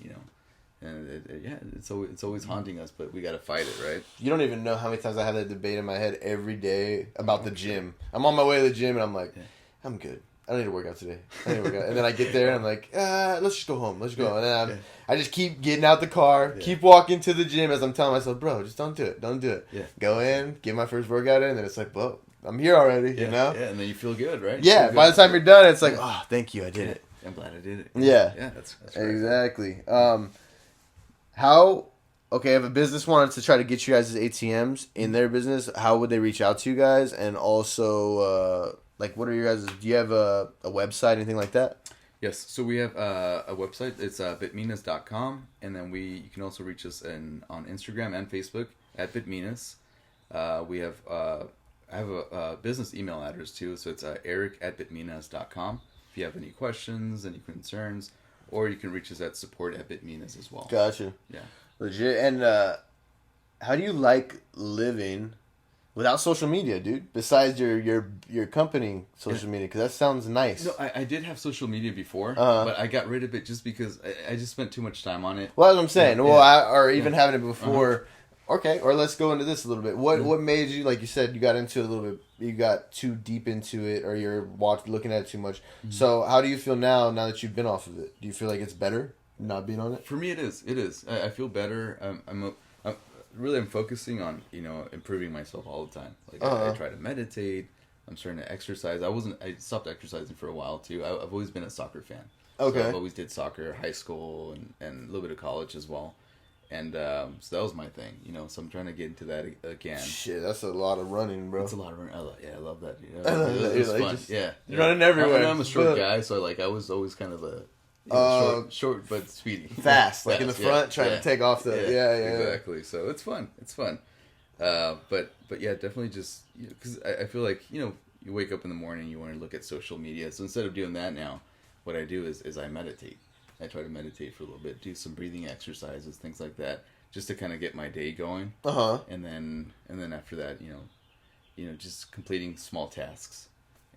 And it's always haunting us, but we got to fight it, right? You don't even know how many times I have that debate in my head every day about the gym. I'm on my way to the gym, and I'm like, I'm good. I don't need to work out today. And then I get there and I'm like, let's just go home. Let's go. And then I just keep getting out the car, keep walking to the gym as I'm telling myself, bro, just don't do it. Don't do it. Yeah. Go in, get my first workout in, and then it's like, well, I'm here already, you know? Yeah, and then you feel good, right? Yeah, by the time you're done, it's like, oh, thank you, I did it. I'm glad I did it. Yeah. Yeah, that's right. Exactly. If a business wanted to try to get you guys' ATMs in their business, how would they reach out to you guys? And also, what are your guys', do you have a website, anything like that? Yes, so we have a website. It's bitminas.com, and then you can also reach us on Instagram and Facebook at Bitminas. I have a business email address too, so it's Erick@bitminas.com. If you have any questions, any concerns, or you can reach us at support@bitminas as well. Gotcha. Yeah. Legit. And how do you like living without social media, dude? Besides your company social media, because that sounds nice. No, I did have social media before, but I got rid of it just because I just spent too much time on it. Well, that's what I'm saying. Or even having it before. Okay, or let's go into this a little bit. What made you, like you said, you got into it a little bit, you got too deep into it, or you're looking at it too much. Mm-hmm. So how do you feel now that you've been off of it? Do you feel like it's better not being on it? For me, it is. It is. I feel better. I'm focusing on, improving myself all the time. Like I try to meditate. I'm starting to exercise. I stopped exercising for a while too. I've always been a soccer fan. Okay. So I've always did soccer, high school, and a little bit of college as well. And so that was my thing, so I'm trying to get into that again. Shit, that's a lot of running, bro. It's a lot of running. I love that. It was fun. You're running everywhere. I'm a short guy, so I was always kind of a short but speedy, fast, like in the front, trying to take off the exactly. So it's fun. But yeah, definitely just because I feel like you wake up in the morning, you want to look at social media. So instead of doing that now, what I do is I meditate. I try to meditate for a little bit, do some breathing exercises, things like that, just to kind of get my day going. And then after that, just completing small tasks.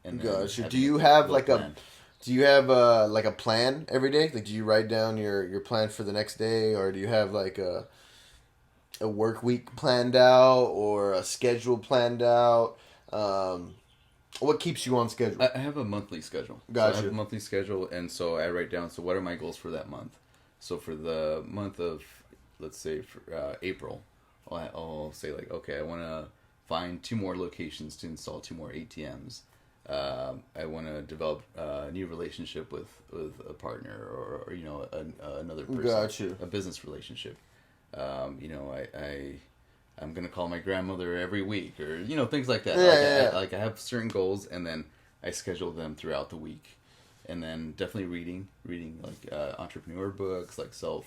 And gotcha. Do you have like a plan every day? Like, do you write down your plan for the next day, or do you have like a work week planned out or a schedule planned out? What keeps you on schedule? I have a monthly schedule. Gotcha. So I have a monthly schedule, and so I write down, so what are my goals for that month? So for the month of, let's say, for April, I'll say, like, okay, I want to find 2 more locations to install 2 more ATMs. I want to develop a new relationship with a partner or another person. Gotcha. A business relationship. I'm gonna call my grandmother every week, or things like that. I have certain goals, and then I schedule them throughout the week, and then definitely reading like entrepreneur books, like self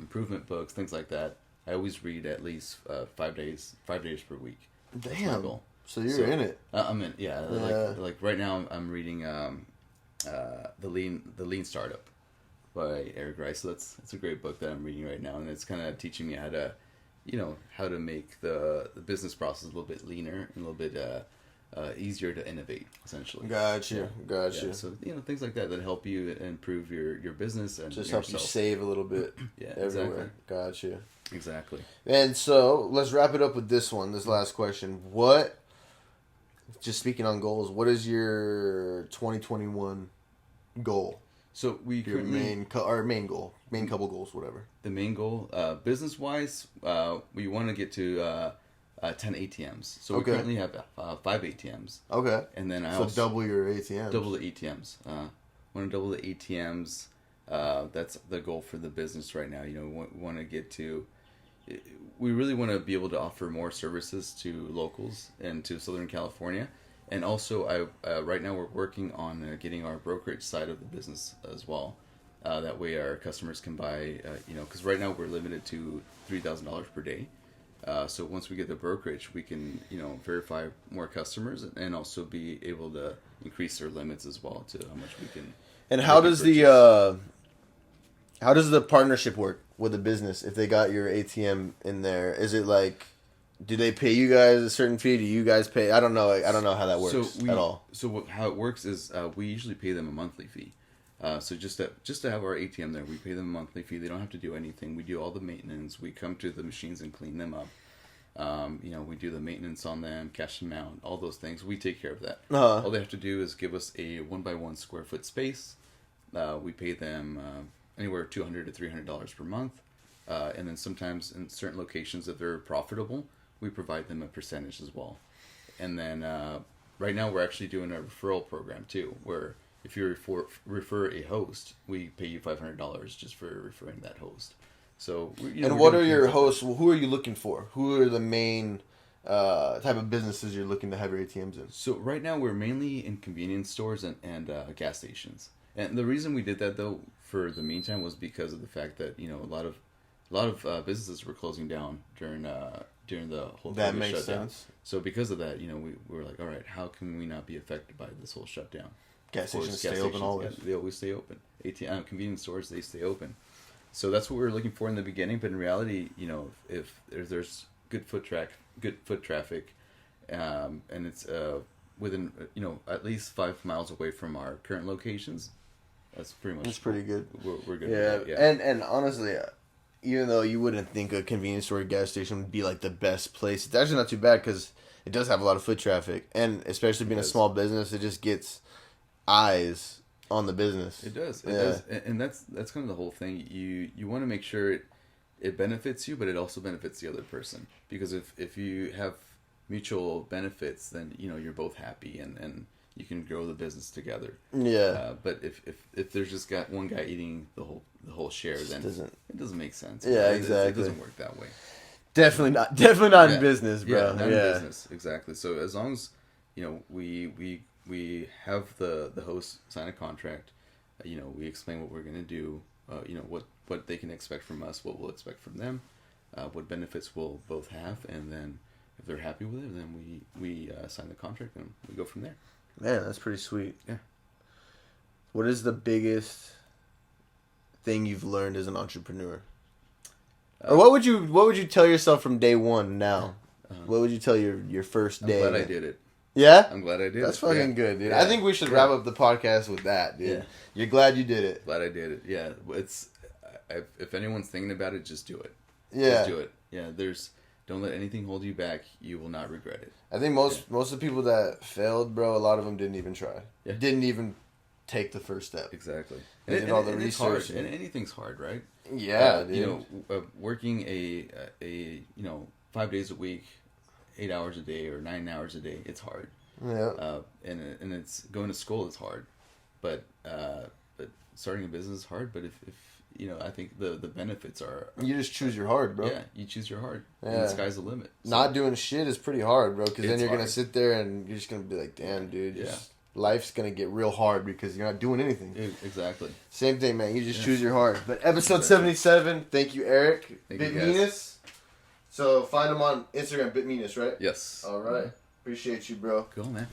improvement books, things like that. I always read at least 5 days per week. Damn. That's my goal. So you're in it. I'm in. Yeah. Like right now, I'm reading the Lean Startup by Erick. So that's a great book that I'm reading right now, and it's kind of teaching me how to make the business process a little bit leaner and a little bit easier to innovate, essentially. Gotcha. Yeah, so things like that help you improve your business and just yourself. help you save a little bit. Yeah, everywhere. Exactly. Gotcha. Exactly. And so let's wrap it up with this last question. Just speaking on goals, what is your 2021 goal? So we your main couple goals, whatever. The main goal, business wise, we want to get to 10 ATMs. So we currently have 5 ATMs. Okay. And then double your ATMs. Double the ATMs. Want to double the ATMs. That's the goal for the business right now. We want to get to. We really want to be able to offer more services to locals and to Southern California. And also, right now we're working on getting our brokerage side of the business as well. That way our customers can buy, because right now we're limited to $3,000 per day. So once we get the brokerage, we can, verify more customers and also be able to increase their limits as well to how much we can. And how does the partnership work with the business if they got your ATM in there? Is it like, do they pay you guys a certain fee? Do you guys pay? I don't know how that works at all. So how it works is we usually pay them a monthly fee. So just to have our ATM there, we pay them a monthly fee. They don't have to do anything. We do all the maintenance. We come to the machines and clean them up. We do the maintenance on them, cash them out, all those things. We take care of that. All they have to do is give us a 1x1 square foot space. We pay them anywhere $200 to $300 per month. And then sometimes in certain locations, if they're profitable, we provide them a percentage as well. And then right now we're actually doing a referral program too, where if you refer a host, we pay you $500 just for referring that host. So, and what are your hosts? Well, who are you looking for? Who are the main type of businesses you're looking to have your ATMs in? So right now we're mainly in convenience stores and gas stations. And the reason we did that though, for the meantime, was because of the fact that a lot of businesses were closing down during the whole that COVID makes shutdown. sense. So because of that, we were like, all right, how can we not be affected by this whole shutdown? Gas stations stay open always. They always stay open. ATM convenience stores, they stay open. So that's what we were looking for in the beginning. But in reality, if there's good foot traffic, and it's within at least 5 miles away from our current locations, that's pretty good. We're good. Yeah. And honestly, even though you wouldn't think a convenience store or gas station would be like the best place, it's actually not too bad because it does have a lot of foot traffic, and especially being a small business, it just gets eyes on the business. It does. It does. And that's kind of the whole thing. You want to make sure it benefits you, but it also benefits the other person. Because if you have mutual benefits, then you're both happy and you can grow the business together. Yeah. But if there's just got one guy eating the whole share, then it doesn't make sense. Yeah, exactly. It doesn't work that way. Definitely not in business, bro. Yeah, not in business, exactly. So as long as we have the host sign a contract, we explain what we're going to do, what they can expect from us, what we'll expect from them, what benefits we'll both have, and then if they're happy with it, then we sign the contract and we go from there. Man, that's pretty sweet. Yeah. What is the biggest thing you've learned as an entrepreneur? Or what would you tell yourself from day one now? What would you tell your first day? I'm glad I did it. Yeah? I'm glad I did That's fucking good, dude. Yeah. I think we should wrap up the podcast with that, dude. Yeah. You're glad you did it. Glad I did it. Yeah. If anyone's thinking about it, just do it. Yeah. Just do it. Yeah. Don't let anything hold you back. You will not regret it. I think most of the people that failed, bro, a lot of them didn't even try. Yeah. Didn't even take the first step. Exactly. They did all the research. And anything's hard, right? Yeah, dude. Working a 5 days a week, 8 hours a day or 9 hours a day, it's hard. Yeah. And it's going to school is hard, but starting a business is hard. But if I think the benefits are. You just choose your hard, bro. Yeah, you choose your hard. Yeah. And the sky's the limit. So. Not doing shit is pretty hard, bro. Because then you're gonna sit there and you're just gonna be like, damn, dude. Life's gonna get real hard because you're not doing anything. Exactly. Same thing, man. You just choose your hard. But episode 77. Thank you, Erick. Bitminas. So find him on Instagram, Bitminas, right? Yes. All right. Appreciate you, bro. Cool, man.